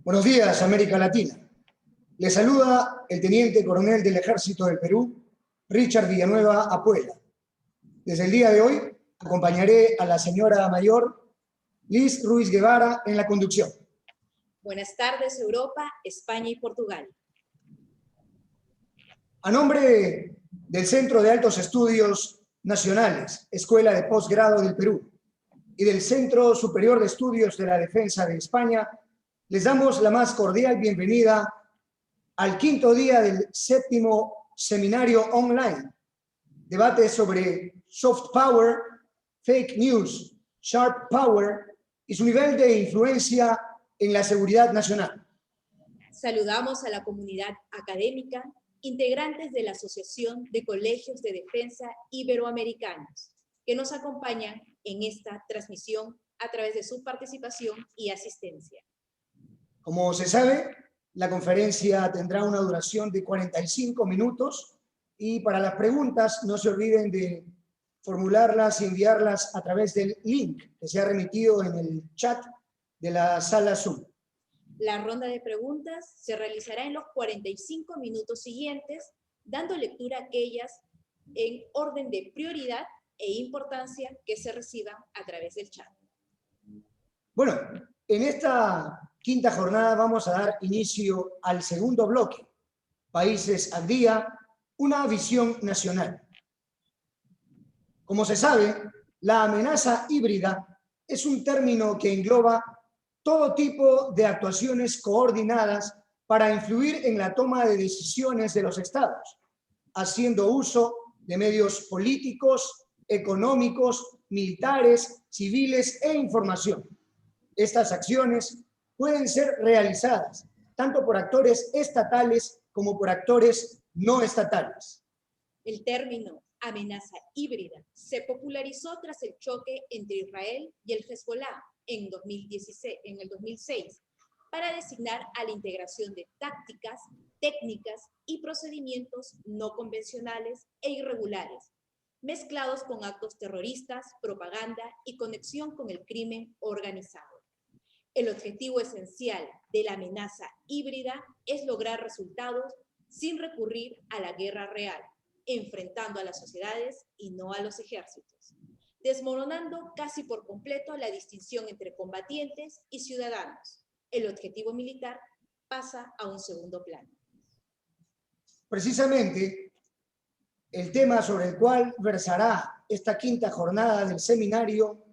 Buenos días, América Latina. Les saluda el Teniente Coronel del Ejército del Perú, Richard Villanueva Apuela. Desde el día de hoy acompañaré a la señora mayor Liz Ruiz Guevara en la conducción. Buenas tardes, Europa, España y Portugal. A nombre del Centro de Altos Estudios Nacionales, Escuela de Posgrado del Perú, y del Centro Superior de Estudios de la Defensa de España, les damos la más cordial bienvenida al quinto día del 7º seminario online, debate sobre soft power, fake news, sharp power y su nivel de influencia en la seguridad nacional. Saludamos a la comunidad académica, integrantes de la Asociación de Colegios de Defensa Iberoamericanos, que nos acompañan en esta transmisión a través de su participación y asistencia. Como se sabe, la conferencia tendrá una duración de 45 minutos y para las preguntas no se olviden de formularlas y enviarlas a través del link que se ha remitido en el chat de la sala Zoom. La ronda de preguntas se realizará en los 45 minutos siguientes, dando lectura a aquellas en orden de prioridad e importancia que se reciban a través del chat. Bueno, en esta quinta jornada vamos a dar inicio al segundo bloque, Países al Día, una visión nacional. Como se sabe, la amenaza híbrida es un término que engloba todo tipo de actuaciones coordinadas para influir en la toma de decisiones de los estados, haciendo uso de medios políticos, económicos, militares, civiles e información. Estas acciones pueden ser realizadas tanto por actores estatales como por actores no estatales. El término amenaza híbrida se popularizó tras el choque entre Israel y el Hezbollah en el 2006 para designar a la integración de tácticas, técnicas y procedimientos no convencionales e irregulares, mezclados con actos terroristas, propaganda y conexión con el crimen organizado. El objetivo esencial de la amenaza híbrida es lograr resultados sin recurrir a la guerra real, enfrentando a las sociedades y no a los ejércitos, desmoronando casi por completo la distinción entre combatientes y ciudadanos. El objetivo militar pasa a un segundo plano. Precisamente, el tema sobre el cual versará esta quinta jornada del seminario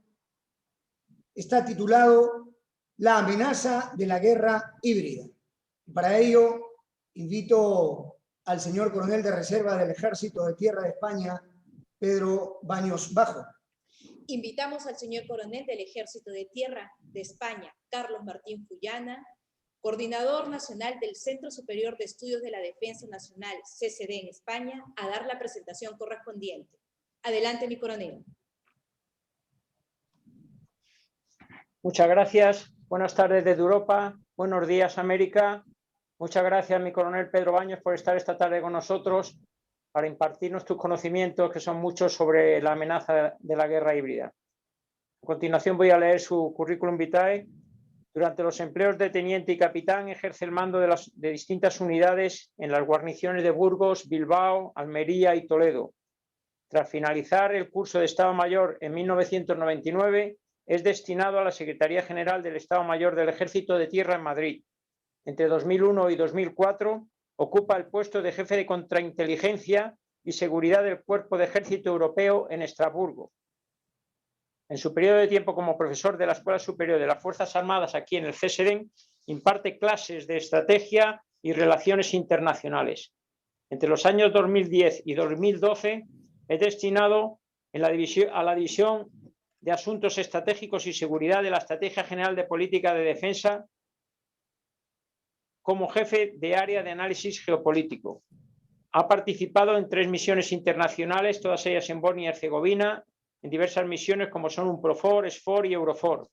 está titulado La amenaza de la guerra híbrida. Para ello, invito al señor coronel de reserva del Ejército de Tierra de España, Pedro Baños Bajo. Invitamos al señor coronel del Ejército de Tierra de España, Carlos Martín Fullana, coordinador nacional del Centro Superior de Estudios de la Defensa Nacional, CCD en España, a dar la presentación correspondiente. Adelante, mi coronel. Muchas gracias. Buenas tardes desde Europa. Buenos días, América. Muchas gracias, mi coronel Pedro Baños, por estar esta tarde con nosotros para impartirnos tus conocimientos, que son muchos, sobre la amenaza de la guerra híbrida. A continuación voy a leer su currículum vitae. Durante los empleos de teniente y capitán ejerce el mando de distintas unidades en las guarniciones de Burgos, Bilbao, Almería y Toledo. Tras finalizar el curso de Estado Mayor en 1999, es destinado a la Secretaría General del Estado Mayor del Ejército de Tierra en Madrid. Entre 2001 y 2004 ocupa el puesto de jefe de contrainteligencia y seguridad del Cuerpo de Ejército Europeo en Estrasburgo. En su periodo de tiempo como profesor de la Escuela Superior de las Fuerzas Armadas aquí en el CSDEN, imparte clases de estrategia y relaciones internacionales. Entre los años 2010 y 2012 es destinado a la División de Asuntos Estratégicos y Seguridad de la Estrategia General de Política de Defensa como jefe de área de análisis geopolítico. Ha participado en 3 misiones internacionales, todas ellas en Bosnia y Herzegovina, en diversas misiones como son UNPROFOR, SFOR y EUROFOR.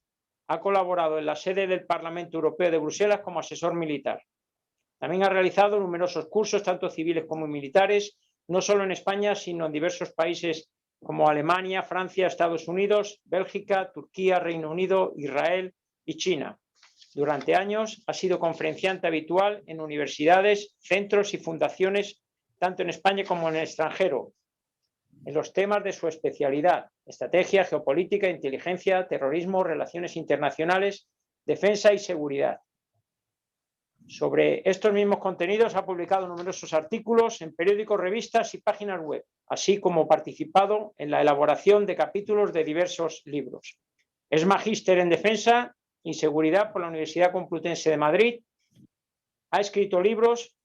Ha colaborado en la sede del Parlamento Europeo de Bruselas como asesor militar. También ha realizado numerosos cursos, tanto civiles como militares, no solo en España, sino en diversos países como Alemania, Francia, Estados Unidos, Bélgica, Turquía, Reino Unido, Israel y China. Durante años ha sido conferenciante habitual en universidades, centros y fundaciones, tanto en España como en el extranjero, en los temas de su especialidad: estrategia, geopolítica, inteligencia, terrorismo, relaciones internacionales, defensa y seguridad. Sobre estos mismos contenidos ha publicado numerosos artículos en periódicos, revistas y páginas web, así como participado en la elaboración de capítulos de diversos libros. Es magíster en defensa y seguridad por la Universidad Complutense de Madrid. Ha escrito libros.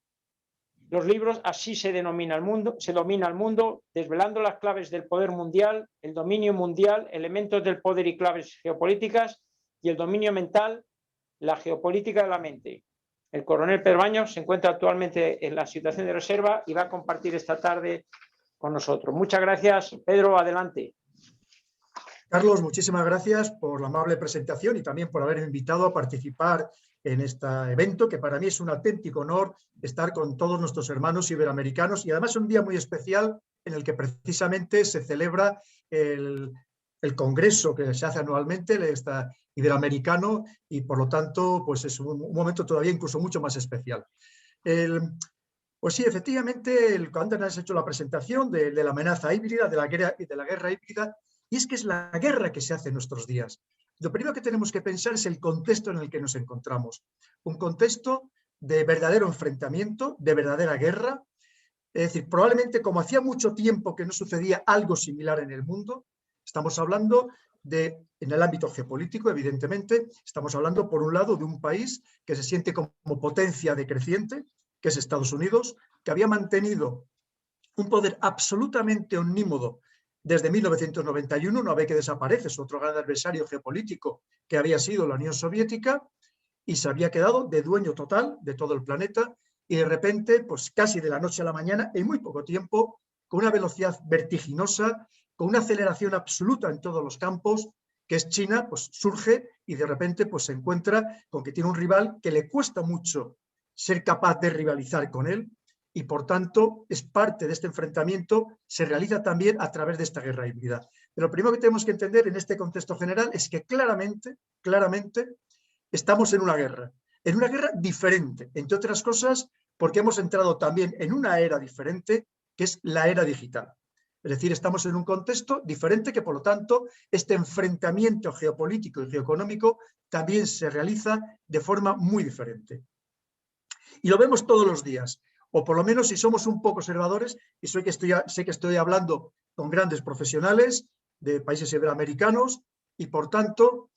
Los libros Así se domina el mundo, Desvelando las claves del poder mundial, El dominio mundial, Elementos del poder y claves geopolíticas, y El dominio mental, La geopolítica de la mente. El coronel Pedro Baños se encuentra actualmente en la situación de reserva y va a compartir esta tarde con nosotros. Muchas gracias, Pedro, adelante. Carlos, muchísimas gracias por la amable presentación y también por haberme invitado a participar en este evento, que para mí es un auténtico honor estar con todos nuestros hermanos iberoamericanos, y además es un día muy especial en el que precisamente se celebra el congreso que se hace anualmente, el iberoamericano, y por lo tanto pues es un momento todavía incluso mucho más especial. Pues sí, efectivamente, antes has hecho la presentación de la amenaza híbrida, de la guerra híbrida, y es que es la guerra que se hace en nuestros días. Lo primero que tenemos que pensar es el contexto en el que nos encontramos. Un contexto de verdadero enfrentamiento, de verdadera guerra. Es decir, probablemente como hacía mucho tiempo que no sucedía algo similar en el mundo, estamos hablando en el ámbito geopolítico, evidentemente, estamos hablando por un lado de un país que se siente como potencia decreciente, que es Estados Unidos, que había mantenido un poder absolutamente omnímodo desde 1991, una vez que desaparece su otro gran adversario geopolítico, que había sido la Unión Soviética, y se había quedado de dueño total de todo el planeta, y de repente, pues casi de la noche a la mañana, en muy poco tiempo, con una velocidad vertiginosa, con una aceleración absoluta en todos los campos, que es China, pues surge y de repente pues se encuentra con que tiene un rival que le cuesta mucho ser capaz de rivalizar con él, y por tanto es parte de este enfrentamiento, se realiza también a través de esta guerra híbrida. Pero lo primero que tenemos que entender en este contexto general es que claramente estamos en una guerra diferente, entre otras cosas porque hemos entrado también en una era diferente, que es la era digital. Es decir, estamos en un contexto diferente que, por lo tanto, este enfrentamiento geopolítico y geoeconómico también se realiza de forma muy diferente. Y lo vemos todos los días, o por lo menos si somos un poco observadores, y sé que estoy hablando con grandes profesionales de países iberoamericanos, y por tanto,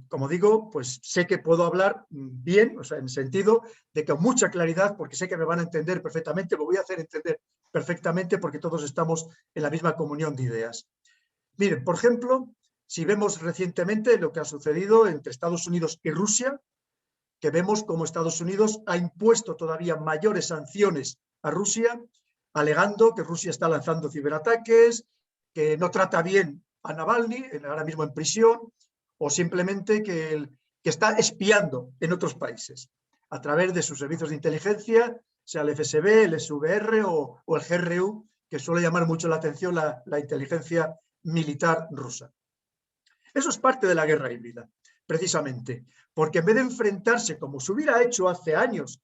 como digo, pues sé que puedo hablar bien, o sea, en el sentido de que con mucha claridad, porque sé que me van a entender perfectamente, lo voy a hacer entender perfectamente porque todos estamos en la misma comunión de ideas. Miren, por ejemplo, si vemos recientemente lo que ha sucedido entre Estados Unidos y Rusia, que vemos cómo Estados Unidos ha impuesto todavía mayores sanciones a Rusia, alegando que Rusia está lanzando ciberataques, que no trata bien a Navalny, ahora mismo en prisión, o simplemente que está espiando en otros países a través de sus servicios de inteligencia, sea el FSB, el SVR o el GRU, que suele llamar mucho la atención la inteligencia militar rusa. Eso es parte de la guerra híbrida, precisamente, porque en vez de enfrentarse como se hubiera hecho hace años,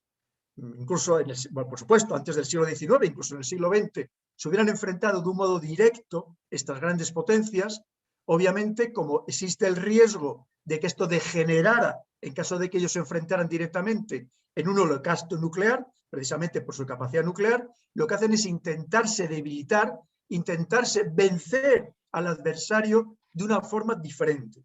incluso, por supuesto, antes del siglo XIX, incluso en el siglo XX, se hubieran enfrentado de un modo directo estas grandes potencias, obviamente, como existe el riesgo de que esto degenerara en caso de que ellos se enfrentaran directamente en un holocausto nuclear, precisamente por su capacidad nuclear, lo que hacen es intentarse debilitar, intentarse vencer al adversario de una forma diferente.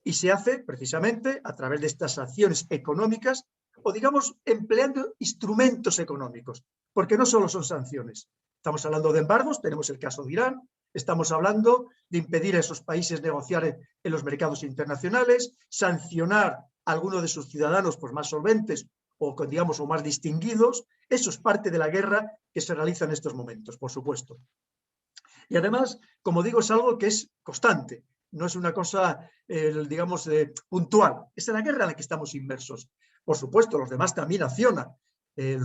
Y se hace precisamente a través de estas acciones económicas, o digamos empleando instrumentos económicos, porque no solo son sanciones. Estamos hablando de embargos, tenemos el caso de Irán, estamos hablando de impedir a esos países negociar en los mercados internacionales, sancionar a algunos de sus ciudadanos pues, más solventes o, digamos, o más distinguidos. Eso es parte de la guerra que se realiza en estos momentos, por supuesto. Y además, como digo, es algo que es constante, no es una cosa, digamos, puntual. Es la guerra en la que estamos inmersos. Por supuesto, los demás también accionan. En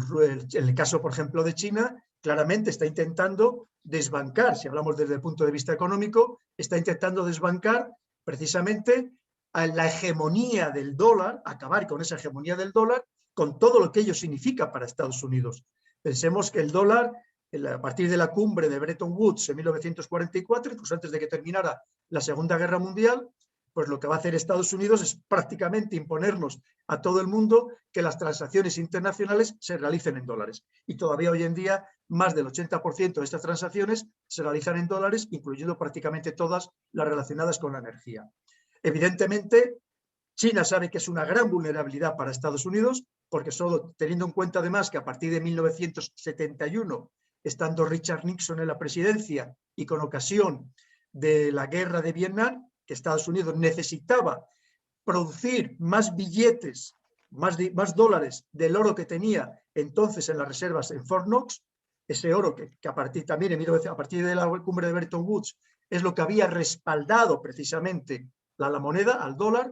el caso, por ejemplo, de China, claramente está intentando desbancar, si hablamos desde el punto de vista económico, está intentando desbancar precisamente a la hegemonía del dólar, acabar con esa hegemonía del dólar, con todo lo que ello significa para Estados Unidos. Pensemos que el dólar, a partir de la cumbre de Bretton Woods en 1944, incluso antes de que terminara la Segunda Guerra Mundial, pues lo que va a hacer Estados Unidos es prácticamente imponernos a todo el mundo que las transacciones internacionales se realicen en dólares. Y todavía hoy en día más del 80% de estas transacciones se realizan en dólares, incluyendo prácticamente todas las relacionadas con la energía. Evidentemente, China sabe que es una gran vulnerabilidad para Estados Unidos, porque solo teniendo en cuenta además que a partir de 1971, estando Richard Nixon en la presidencia y con ocasión de la guerra de Vietnam, que Estados Unidos necesitaba producir más billetes, más dólares del oro que tenía entonces en las reservas en Fort Knox, ese oro que a partir también a partir de la cumbre de Bretton Woods es lo que había respaldado precisamente la moneda, al dólar,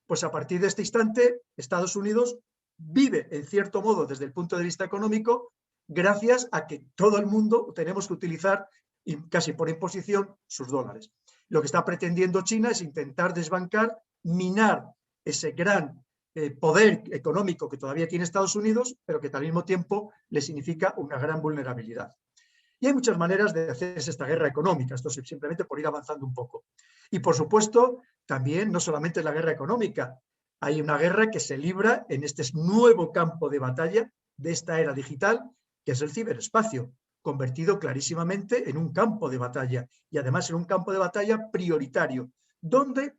pues a partir de este instante Estados Unidos vive en cierto modo desde el punto de vista económico gracias a que todo el mundo tenemos que utilizar casi por imposición sus dólares. Lo que está pretendiendo China es intentar desbancar, minar ese gran poder económico que todavía tiene Estados Unidos, pero que al mismo tiempo le significa una gran vulnerabilidad. Y hay muchas maneras de hacerse esta guerra económica, esto es simplemente por ir avanzando un poco. Y por supuesto, también no solamente la guerra económica, hay una guerra que se libra en este nuevo campo de batalla de esta era digital, que es el ciberespacio, convertido clarísimamente en un campo de batalla y además en un campo de batalla prioritario, donde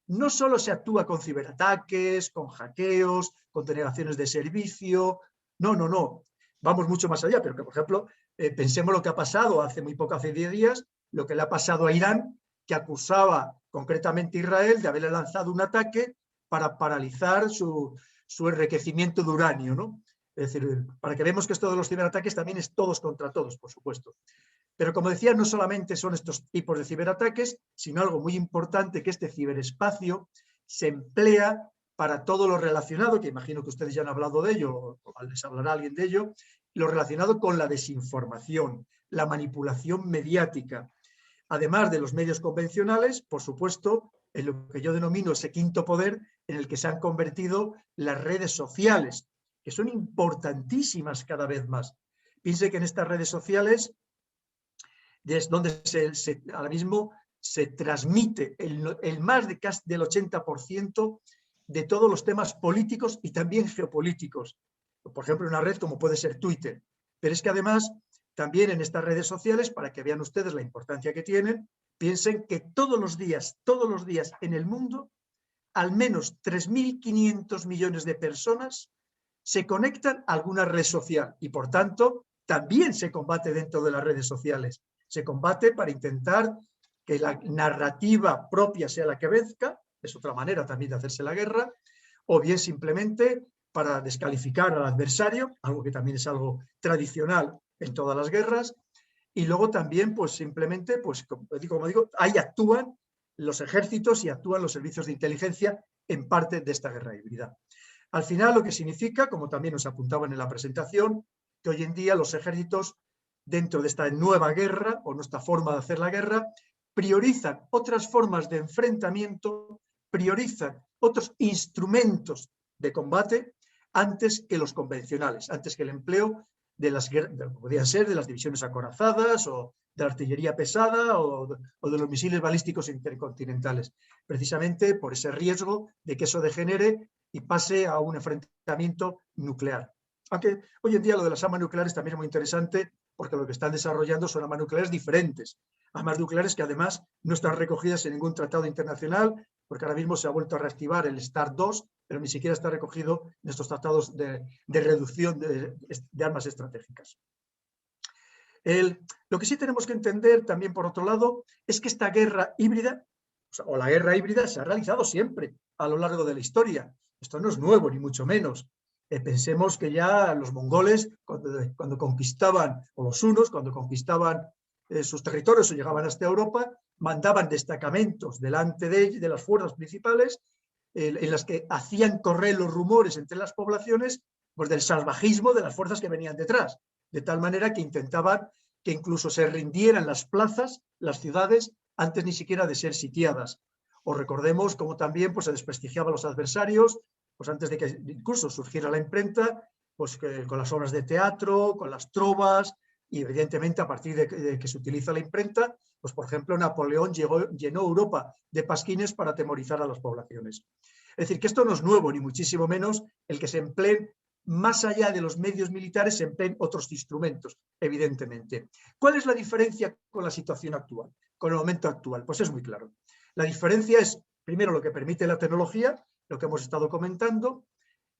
no solo se actúa con ciberataques, con hackeos, con denegaciones de servicio, no, vamos mucho más allá, pero que por ejemplo pensemos lo que ha pasado hace muy poco, hace 10 días, lo que le ha pasado a Irán, que acusaba concretamente a Israel de haberle lanzado un ataque para paralizar su enriquecimiento de uranio, ¿no? Es decir, para que veamos que esto de los ciberataques también es todos contra todos, por supuesto. Pero como decía, no solamente son estos tipos de ciberataques, sino algo muy importante, que este ciberespacio se emplea para todo lo relacionado, que imagino que ustedes ya han hablado de ello, o les hablará alguien de ello, lo relacionado con la desinformación, la manipulación mediática. Además de los medios convencionales, por supuesto, en lo que yo denomino ese quinto poder, en el que se han convertido las redes sociales, que son importantísimas cada vez más. Piense que en estas redes sociales es donde ahora mismo se transmite el más del 80% de todos los temas políticos y también geopolíticos. Por ejemplo, una red como puede ser Twitter. Pero es que además, también en estas redes sociales, para que vean ustedes la importancia que tienen, piensen que todos los días en el mundo, al menos 3.500 millones de personas se conectan a alguna red social y, por tanto, también se combate dentro de las redes sociales. Se combate para intentar que la narrativa propia sea la que venzca, es otra manera también de hacerse la guerra, o bien simplemente para descalificar al adversario, algo que también es algo tradicional en todas las guerras, y luego también, pues simplemente, pues como digo, ahí actúan los ejércitos y actúan los servicios de inteligencia en parte de esta guerra híbrida. Al final, lo que significa, como también nos apuntaban en la presentación, que hoy en día los ejércitos, dentro de esta nueva guerra o nuestra forma de hacer la guerra, priorizan otras formas de enfrentamiento, priorizan otros instrumentos de combate antes que los convencionales, antes que el empleo de las podría ser de las divisiones acorazadas o de la artillería pesada o de los misiles balísticos intercontinentales, precisamente por ese riesgo de que eso degenere y pase a un enfrentamiento nuclear. Aunque hoy en día lo de las armas nucleares también es muy interesante, porque lo que están desarrollando son armas nucleares diferentes, armas nucleares que además no están recogidas en ningún tratado internacional, porque ahora mismo se ha vuelto a reactivar el START 2, pero ni siquiera está recogido en estos tratados de reducción de armas estratégicas. Lo que sí tenemos que entender también, por otro lado, es que esta guerra híbrida, o la guerra híbrida, se ha realizado siempre a lo largo de la historia. Esto no es nuevo, ni mucho menos. Pensemos que ya los mongoles, cuando conquistaban, o los hunos, cuando conquistaban sus territorios o llegaban hasta Europa, mandaban destacamentos delante de las fuerzas principales en las que hacían correr los rumores entre las poblaciones pues, del salvajismo de las fuerzas que venían detrás, de tal manera que intentaban que incluso se rindieran las plazas, las ciudades, antes ni siquiera de ser sitiadas. O recordemos cómo también pues, se desprestigiaba a los adversarios, pues antes de que incluso surgiera la imprenta, pues con las obras de teatro, con las trovas, y evidentemente a partir de que se utiliza la imprenta, pues por ejemplo Napoleón llenó Europa de pasquines para atemorizar a las poblaciones. Es decir, que esto no es nuevo, ni muchísimo menos el que se empleen, más allá de los medios militares, se empleen otros instrumentos, evidentemente. ¿Cuál es la diferencia con la situación actual, con el momento actual? Pues es muy claro. La diferencia es, primero, lo que permite la tecnología, lo que hemos estado comentando,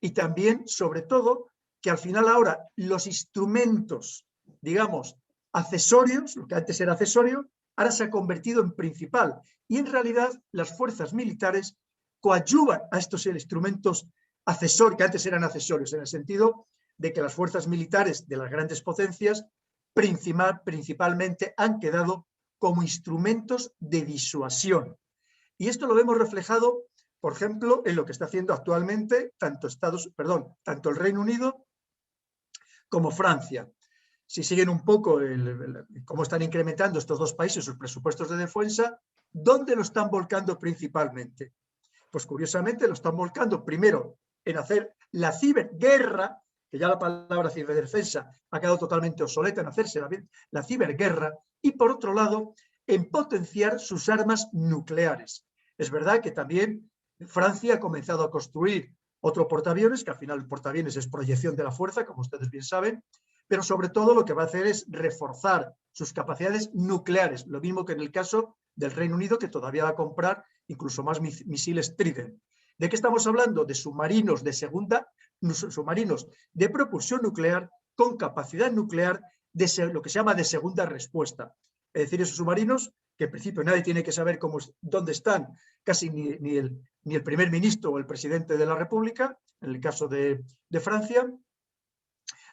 y también, sobre todo, que al final ahora los instrumentos, digamos, accesorios, lo que antes era accesorio, ahora se ha convertido en principal. Y en realidad las fuerzas militares coadyuvan a estos instrumentos accesorios, que antes eran accesorios, en el sentido de que las fuerzas militares de las grandes potencias principalmente han quedado como instrumentos de disuasión. Y esto lo vemos reflejado, por ejemplo, en lo que está haciendo actualmente tanto el Reino Unido como Francia. Si siguen un poco cómo están incrementando estos dos países sus presupuestos de defensa, ¿dónde lo están volcando principalmente? Pues curiosamente lo están volcando primero en hacer la ciberguerra, que ya la palabra ciberdefensa ha quedado totalmente obsoleta, en hacerse la ciberguerra, y por otro lado, en potenciar sus armas nucleares. Es verdad que también Francia ha comenzado a construir otro portaaviones, que al final el portaaviones es proyección de la fuerza, como ustedes bien saben, pero sobre todo lo que va a hacer es reforzar sus capacidades nucleares, lo mismo que en el caso del Reino Unido, que todavía va a comprar incluso más misiles Trident. ¿De qué estamos hablando? De submarinos submarinos de propulsión nuclear con capacidad nuclear de lo que se llama de segunda respuesta. Es decir, esos submarinos que en principio nadie tiene que saber dónde están, casi ni el primer ministro o el presidente de la República, en el caso de Francia,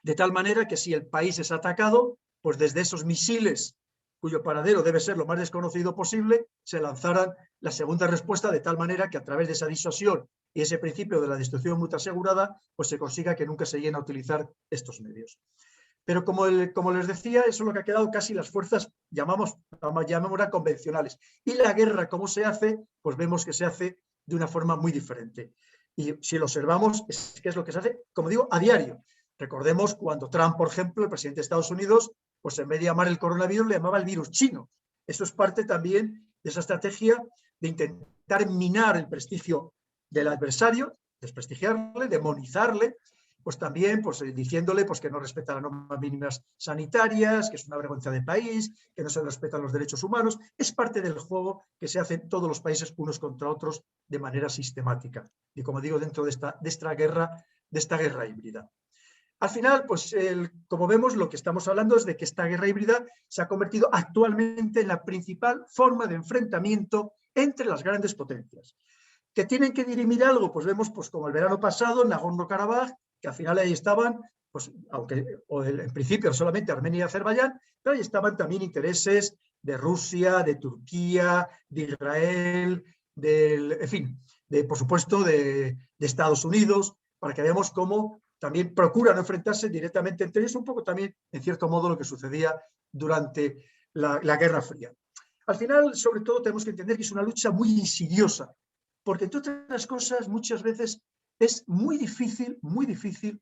de tal manera que si el país es atacado, pues desde esos misiles, cuyo paradero debe ser lo más desconocido posible, se lanzaran la segunda respuesta, de tal manera que a través de esa disuasión y ese principio de la destrucción mutua asegurada, pues se consiga que nunca se lleguen a utilizar estos medios. Pero como les decía, eso es lo que ha quedado casi las fuerzas, llamémoslas convencionales. Y la guerra, ¿cómo se hace? Pues vemos que se hace de una forma muy diferente. Y si lo observamos, ¿qué es lo que se hace? Como digo, a diario. Recordemos cuando Trump, por ejemplo, el presidente de Estados Unidos, pues en vez de llamar el coronavirus, le llamaba el virus chino. Eso es parte también de esa estrategia de intentar minar el prestigio del adversario, desprestigiarle, demonizarle, pues también pues, diciéndole pues, que no respeta las normas mínimas sanitarias, que es una vergüenza de país, que no se respetan los derechos humanos. Es parte del juego que se hace en todos los países unos contra otros de manera sistemática. Y como digo, dentro de esta guerra híbrida. Al final, pues como vemos, lo que estamos hablando es de que esta guerra híbrida se ha convertido actualmente en la principal forma de enfrentamiento entre las grandes potencias. ¿Que tienen que dirimir algo? Pues vemos, pues como el verano pasado, en Nagorno-Karabaj, que al final ahí estaban, pues aunque en principio solamente Armenia y Azerbaiyán, pero ahí estaban también intereses de Rusia, de Turquía, de Israel, en fin, por supuesto de Estados Unidos, para que veamos cómo también procuran enfrentarse directamente entre ellos, un poco también, en cierto modo, lo que sucedía durante la Guerra Fría. Al final, sobre todo, tenemos que entender que es una lucha muy insidiosa, porque entre otras cosas, muchas veces es muy difícil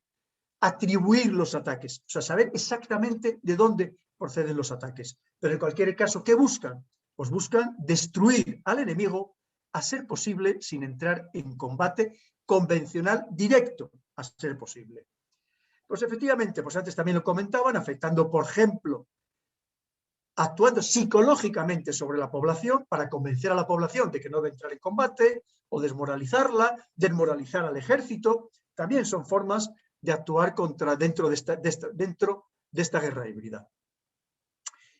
atribuir los ataques, o sea, saber exactamente de dónde proceden los ataques. Pero en cualquier caso, ¿qué buscan? Pues buscan destruir al enemigo, a ser posible, sin entrar en combate convencional directo, a ser posible. Pues efectivamente, pues antes también lo comentaban, afectando, por ejemplo, actuando psicológicamente sobre la población para convencer a la población de que no debe entrar en combate o desmoralizarla, desmoralizar al ejército, también son formas de actuar dentro de esta guerra híbrida.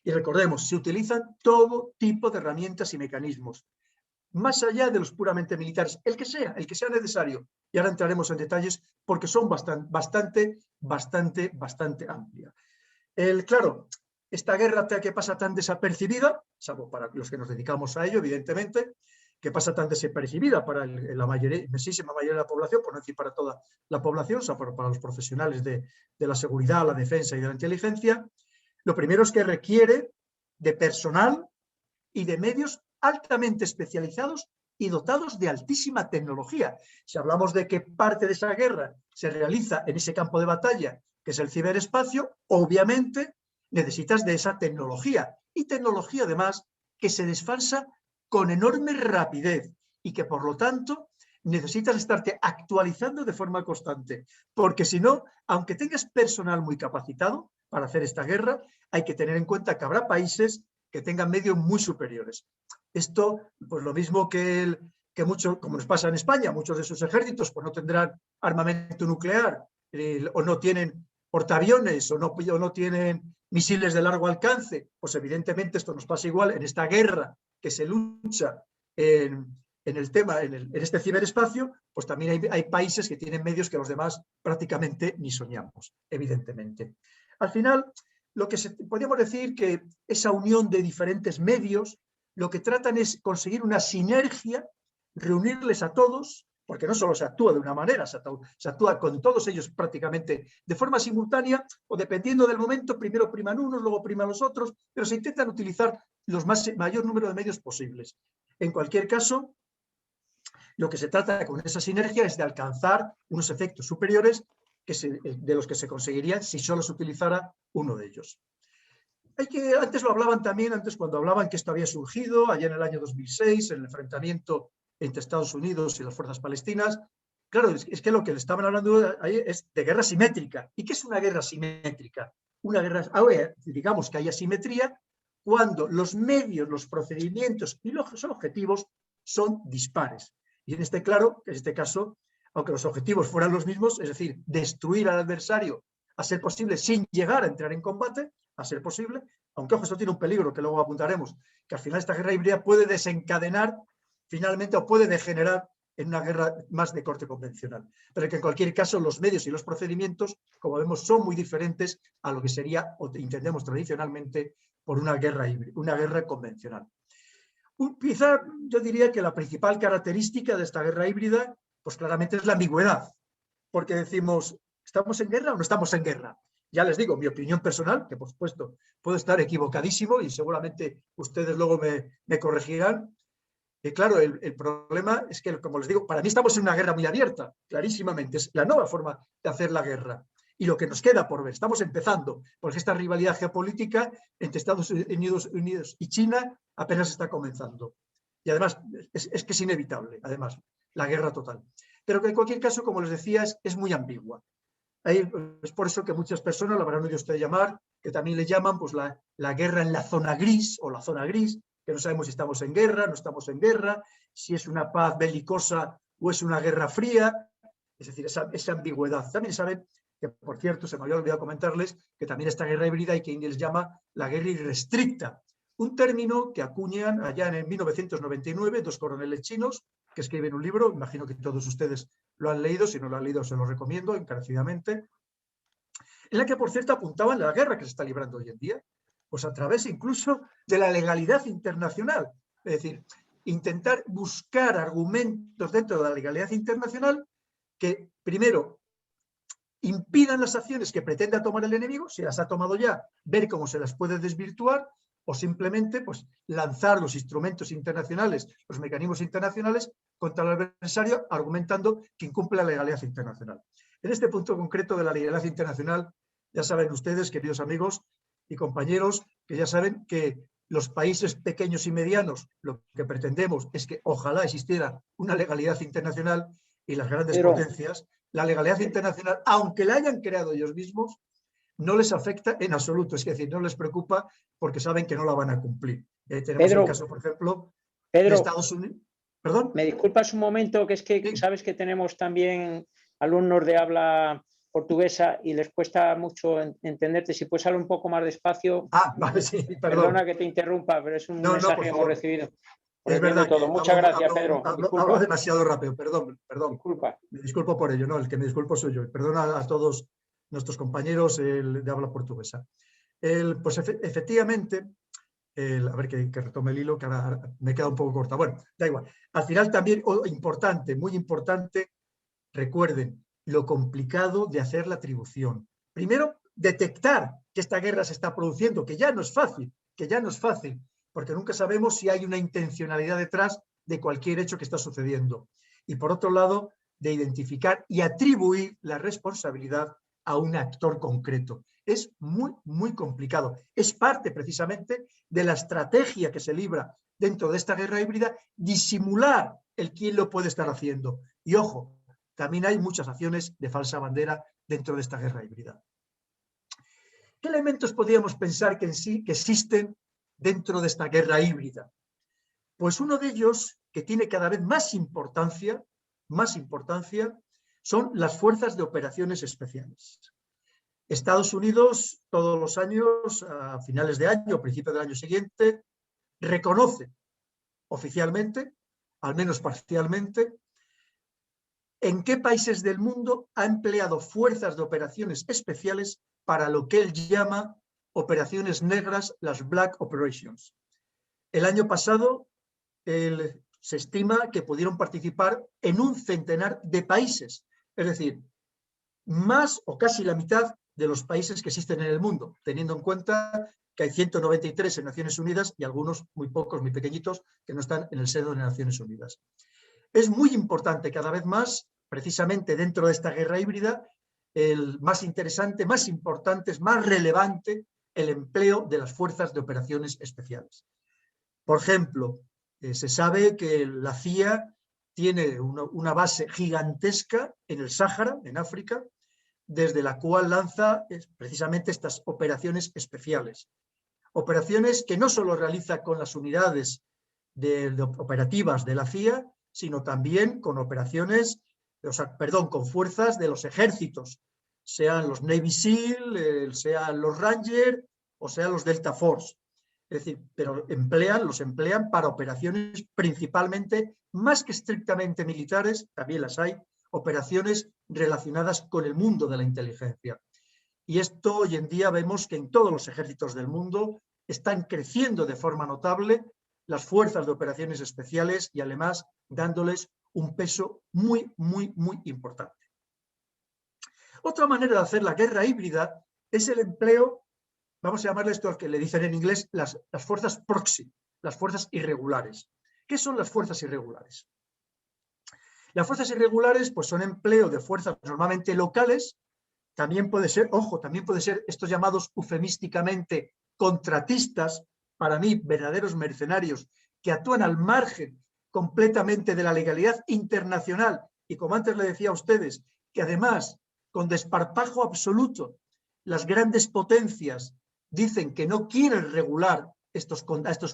Y recordemos, se utilizan todo tipo de herramientas y mecanismos, más allá de los puramente militares, el que sea necesario. Y ahora entraremos en detalles porque son bastante amplia. Claro, esta guerra que pasa tan desapercibida, salvo para los que nos dedicamos a ello, evidentemente, que pasa tan desapercibida para la inmensísima mayoría de la población, por no decir para toda la población, o sea, para los profesionales de la seguridad, la defensa y de la inteligencia, lo primero es que requiere de personal y de medios altamente especializados y dotados de altísima tecnología. Si hablamos de que parte de esa guerra se realiza en ese campo de batalla, que es el ciberespacio, obviamente necesitas de esa tecnología. Y tecnología, además, que se desfasa con enorme rapidez y que, por lo tanto, necesitas estarte actualizando de forma constante. Porque si no, aunque tengas personal muy capacitado para hacer esta guerra, hay que tener en cuenta que habrá países que tengan medios muy superiores. Esto, pues lo mismo que muchos, como nos pasa en España, muchos de sus ejércitos pues no tendrán armamento nuclear o no tienen portaaviones o no tienen misiles de largo alcance, pues evidentemente esto nos pasa igual en esta guerra que se lucha en este ciberespacio, pues también hay países que tienen medios que los demás prácticamente ni soñamos, evidentemente. Al final, podríamos decir que esa unión de diferentes medios, lo que tratan es conseguir una sinergia, reunirles a todos, porque no solo se actúa de una manera, se actúa con todos ellos prácticamente de forma simultánea, o dependiendo del momento, primero priman unos, luego priman los otros, pero se intentan utilizar mayor número de medios posibles. En cualquier caso, lo que se trata con esa sinergia es de alcanzar unos efectos superiores de los que se conseguirían si solo se utilizara uno de ellos. Antes lo hablaban también, cuando hablaban que esto había surgido allá en el año 2006, en el enfrentamiento entre Estados Unidos y las fuerzas palestinas. Claro, es que lo que le estaban hablando ahí es de guerra simétrica. ¿Y qué es una guerra simétrica? Una guerra, digamos que hay asimetría cuando los medios, los procedimientos y los objetivos son dispares. Y en este caso, aunque los objetivos fueran los mismos, es decir, destruir al adversario a ser posible sin llegar a entrar en combate, a ser posible, aunque ojo, esto tiene un peligro que luego apuntaremos, que al final esta guerra híbrida puede desencadenar finalmente o puede degenerar en una guerra más de corte convencional. Pero que en cualquier caso los medios y los procedimientos, como vemos, son muy diferentes a lo que sería o entendemos tradicionalmente por una guerra híbrida, una guerra convencional. Quizá yo diría que la principal característica de esta guerra híbrida, pues claramente es la ambigüedad, porque decimos, ¿estamos en guerra o no estamos en guerra? Ya les digo, mi opinión personal, que por supuesto puedo estar equivocadísimo y seguramente ustedes luego me corregirán. Claro, el problema es que, como les digo, para mí estamos en una guerra muy abierta, clarísimamente. Es la nueva forma de hacer la guerra. Y lo que nos queda por ver, estamos empezando, porque esta rivalidad geopolítica entre Estados Unidos y China apenas está comenzando. Y además, es que es inevitable, además, la guerra total. Pero que en cualquier caso, como les decía, es muy ambigua. Es por eso que muchas personas la habrán oído usted llamar, que también le llaman pues, la guerra en la zona gris o la zona gris, que no sabemos si estamos en guerra, no estamos en guerra, si es una paz belicosa o es una guerra fría, es decir, esa ambigüedad. También saben que, por cierto, se me había olvidado comentarles que también esta guerra híbrida hay quien les llama la guerra irrestricta, un término que acuñan allá en 1999 dos coroneles chinos que escriben un libro, imagino que todos ustedes lo han leído, si no lo han leído se lo recomiendo encarecidamente, en la que, por cierto, apuntaban la guerra que se está librando hoy en día, pues a través incluso de la legalidad internacional. Es decir, intentar buscar argumentos dentro de la legalidad internacional que, primero, impidan las acciones que pretenda tomar el enemigo, si las ha tomado ya, ver cómo se las puede desvirtuar, o simplemente pues, lanzar los instrumentos internacionales, los mecanismos internacionales contra el adversario, argumentando que incumple la legalidad internacional. En este punto concreto de la legalidad internacional, ya saben ustedes, queridos amigos y compañeros, que ya saben que los países pequeños y medianos lo que pretendemos es que ojalá existiera una legalidad internacional y las grandes potencias, la legalidad internacional, aunque la hayan creado ellos mismos, no les afecta en absoluto, es decir, no les preocupa porque saben que no la van a cumplir. Tenemos el caso, por ejemplo, de Estados Unidos. ¿Perdón? Me disculpas un momento, que es que sí. Sabes que tenemos también alumnos de habla portuguesa y les cuesta mucho entenderte. Si puedes hablar un poco más despacio. Vale, sí, perdón. Perdona que te interrumpa, pero es un mensaje que hemos recibido. Es verdad. Todo. Muchas gracias, Pedro. Hablo demasiado rápido, perdón. Disculpa. Me disculpo por ello, no, el que me disculpo soy yo. Perdona a todos nuestros compañeros de habla portuguesa. Pues efectivamente, a ver que retome el hilo, que ahora me queda un poco corta. Bueno, da igual. Al final también, importante, muy importante, recuerden lo complicado de hacer la atribución. Primero, detectar que esta guerra se está produciendo, que ya no es fácil, porque nunca sabemos si hay una intencionalidad detrás de cualquier hecho que está sucediendo. Y por otro lado, de identificar y atribuir la responsabilidad a un actor concreto. Es muy, muy complicado. Es parte precisamente de la estrategia que se libra dentro de esta guerra híbrida, disimular el quién lo puede estar haciendo. Y ojo, también hay muchas acciones de falsa bandera dentro de esta guerra híbrida. ¿Qué elementos podríamos pensar que existen dentro de esta guerra híbrida? Pues uno de ellos, que tiene cada vez más importancia, son las fuerzas de operaciones especiales. Estados Unidos, todos los años, a finales de año, a principios del año siguiente, reconoce oficialmente, al menos parcialmente, en qué países del mundo ha empleado fuerzas de operaciones especiales para lo que él llama operaciones negras, las Black Operations. El año pasado se estima que pudieron participar en un centenar de países, es decir, más o casi la mitad de los países que existen en el mundo, teniendo en cuenta que hay 193 en Naciones Unidas y algunos muy pocos, muy pequeñitos, que no están en el seno de Naciones Unidas. Es muy importante cada vez más, precisamente dentro de esta guerra híbrida, el más interesante, más importante, más relevante, el empleo de las fuerzas de operaciones especiales. Por ejemplo, se sabe que la CIA tiene una base gigantesca en el Sáhara, en África, desde la cual lanza precisamente estas operaciones especiales. Operaciones que no solo realiza con las unidades operativas de la CIA, sino también con operaciones, con fuerzas de los ejércitos, sean los Navy SEAL, sean los Rangers o sean los Delta Force. Es decir, pero los emplean para operaciones principalmente, más que estrictamente militares, también las hay, operaciones relacionadas con el mundo de la inteligencia. Y esto hoy en día vemos que en todos los ejércitos del mundo están creciendo de forma notable las fuerzas de operaciones especiales y además dándoles un peso muy, muy, muy importante. Otra manera de hacer la guerra híbrida es el empleo, vamos a llamarle esto al que le dicen en inglés, las fuerzas proxy, las fuerzas irregulares. ¿Qué son las fuerzas irregulares? Las fuerzas irregulares pues son empleo de fuerzas normalmente locales, también puede ser, ojo, también puede ser estos llamados eufemísticamente contratistas, para mí verdaderos mercenarios que actúan al margen completamente de la legalidad internacional y como antes le decía a ustedes, que además con desparpajo absoluto las grandes potencias dicen que no quieren regular a estos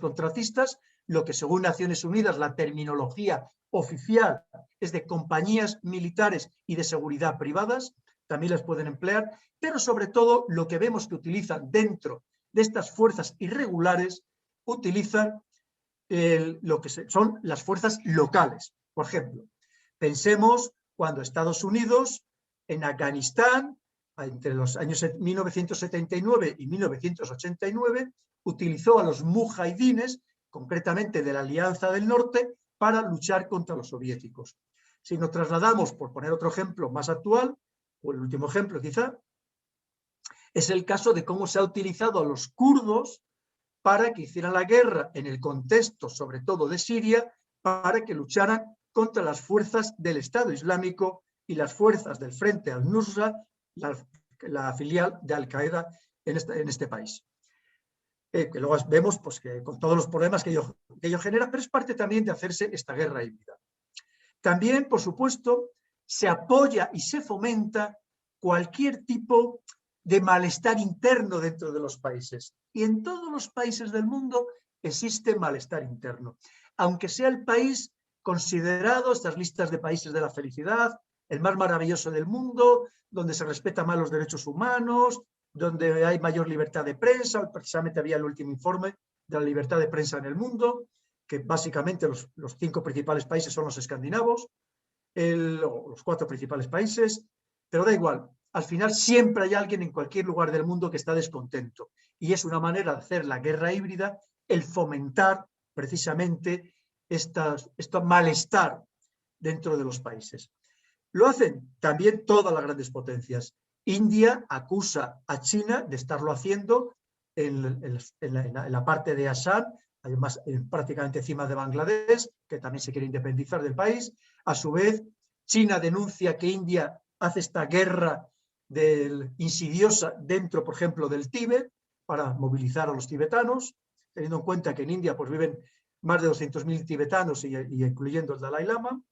contratistas, lo que según Naciones Unidas la terminología oficial es de compañías militares y de seguridad privadas, también las pueden emplear, pero sobre todo lo que vemos que utilizan dentro de estas fuerzas irregulares, utilizan lo que son las fuerzas locales. Por ejemplo, pensemos cuando Estados Unidos en Afganistán, entre los años 1979 y 1989, utilizó a los mujahidines, concretamente de la Alianza del Norte, para luchar contra los soviéticos. Si nos trasladamos, por poner otro ejemplo más actual, o el último ejemplo quizá, es el caso de cómo se ha utilizado a los kurdos para que hicieran la guerra en el contexto, sobre todo de Siria, para que lucharan contra las fuerzas del Estado Islámico y las fuerzas del Frente al-Nusra, la filial de Al-Qaeda en este país. Que luego vemos pues, que con todos los problemas que ello genera, pero es parte también de hacerse esta guerra híbrida. También, por supuesto, se apoya y se fomenta cualquier tipo de malestar interno dentro de los países. Y en todos los países del mundo existe malestar interno. Aunque sea el país considerado, estas listas de países de la felicidad, el más maravilloso del mundo, donde se respetan más los derechos humanos, donde hay mayor libertad de prensa, precisamente había el último informe de la libertad de prensa en el mundo, que básicamente los 5 principales países son los escandinavos, los 4 principales países, pero da igual, al final siempre hay alguien en cualquier lugar del mundo que está descontento y es una manera de hacer la guerra híbrida el fomentar precisamente este malestar dentro de los países. Lo hacen también todas las grandes potencias. India acusa a China de estarlo haciendo en la parte de Assam además prácticamente encima de Bangladesh, que también se quiere independizar del país. A su vez, China denuncia que India hace esta guerra insidiosa dentro, por ejemplo, del Tíbet, para movilizar a los tibetanos, teniendo en cuenta que en India pues, viven más de 200.000 tibetanos, y incluyendo el Dalai Lama.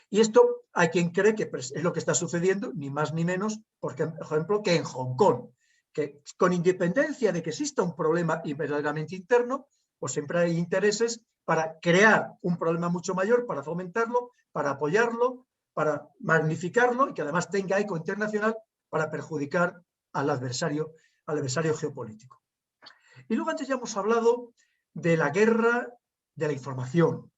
Y esto hay quien cree que pues, es lo que está sucediendo, ni más ni menos, por ejemplo, que en Hong Kong, que con independencia de que exista un problema verdaderamente interno, pues siempre hay intereses para crear un problema mucho mayor, para fomentarlo, para apoyarlo, para magnificarlo y que además tenga eco internacional para perjudicar al adversario geopolítico. Y luego antes ya hemos hablado de la guerra de la información,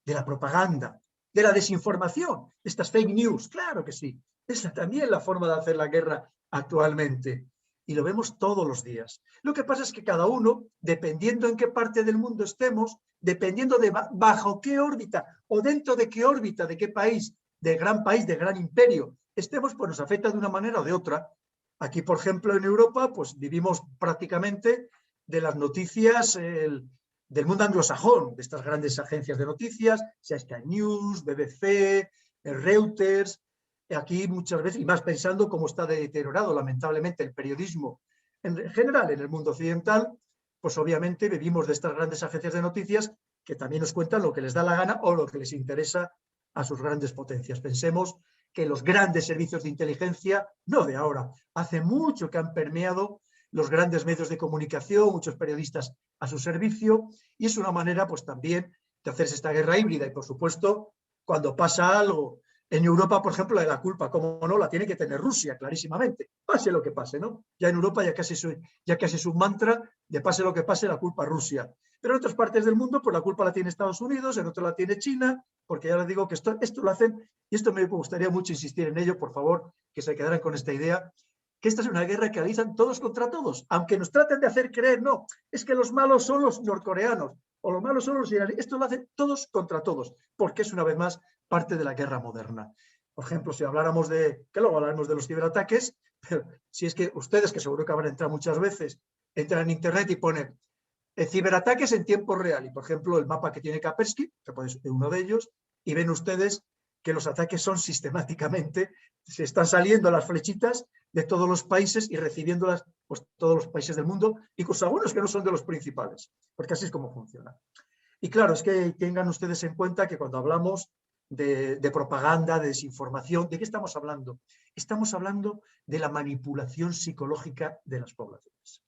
de la propaganda, de la desinformación, estas fake news, claro que sí. Esa es también la forma de hacer la guerra actualmente. Y lo vemos todos los días. Lo que pasa es que cada uno, dependiendo en qué parte del mundo estemos, dependiendo de bajo qué órbita o dentro de qué órbita, de qué país, de gran imperio estemos, pues nos afecta de una manera o de otra. Aquí, por ejemplo, en Europa, pues vivimos prácticamente de las noticias del mundo anglosajón, de estas grandes agencias de noticias, sea Sky News, BBC, Reuters. Aquí muchas veces, y más pensando cómo está deteriorado lamentablemente el periodismo en general en el mundo occidental, pues obviamente vivimos de estas grandes agencias de noticias que también nos cuentan lo que les da la gana o lo que les interesa a sus grandes potencias. Pensemos que los grandes servicios de inteligencia, no de ahora, hace mucho que han permeado los grandes medios de comunicación, muchos periodistas a su servicio, y es una manera pues también de hacerse esta guerra híbrida. Y por supuesto, cuando pasa algo en Europa, por ejemplo, de la culpa, como no, la tiene que tener Rusia, clarísimamente, pase lo que pase, ¿no? Ya en Europa ya casi es un mantra de pase lo que pase, la culpa a Rusia. Pero en otras partes del mundo, pues la culpa la tiene Estados Unidos, en otras la tiene China, porque ya les digo que esto lo hacen, y esto me gustaría mucho insistir en ello, por favor, que se quedaran con esta idea, que esta es una guerra que realizan todos contra todos, aunque nos traten de hacer creer, no, es que los malos son los norcoreanos, o los malos son los iraníes. Esto lo hacen todos contra todos, porque es una vez más parte de la guerra moderna. Por ejemplo, si habláramos que luego hablaremos de los ciberataques, pero si es que ustedes, que seguro que habrán entrado muchas veces, entran en internet y ponen ciberataques en tiempo real, y por ejemplo el mapa que tiene Kaspersky, que puede ser uno de ellos, y ven ustedes que los ataques son sistemáticamente, se están saliendo las flechitas de todos los países y recibiéndolas pues, todos los países del mundo, incluso algunos que no son de los principales, porque así es como funciona. Y claro, es que tengan ustedes en cuenta que cuando hablamos de propaganda, de desinformación, ¿de qué estamos hablando? Estamos hablando de la manipulación psicológica de las poblaciones.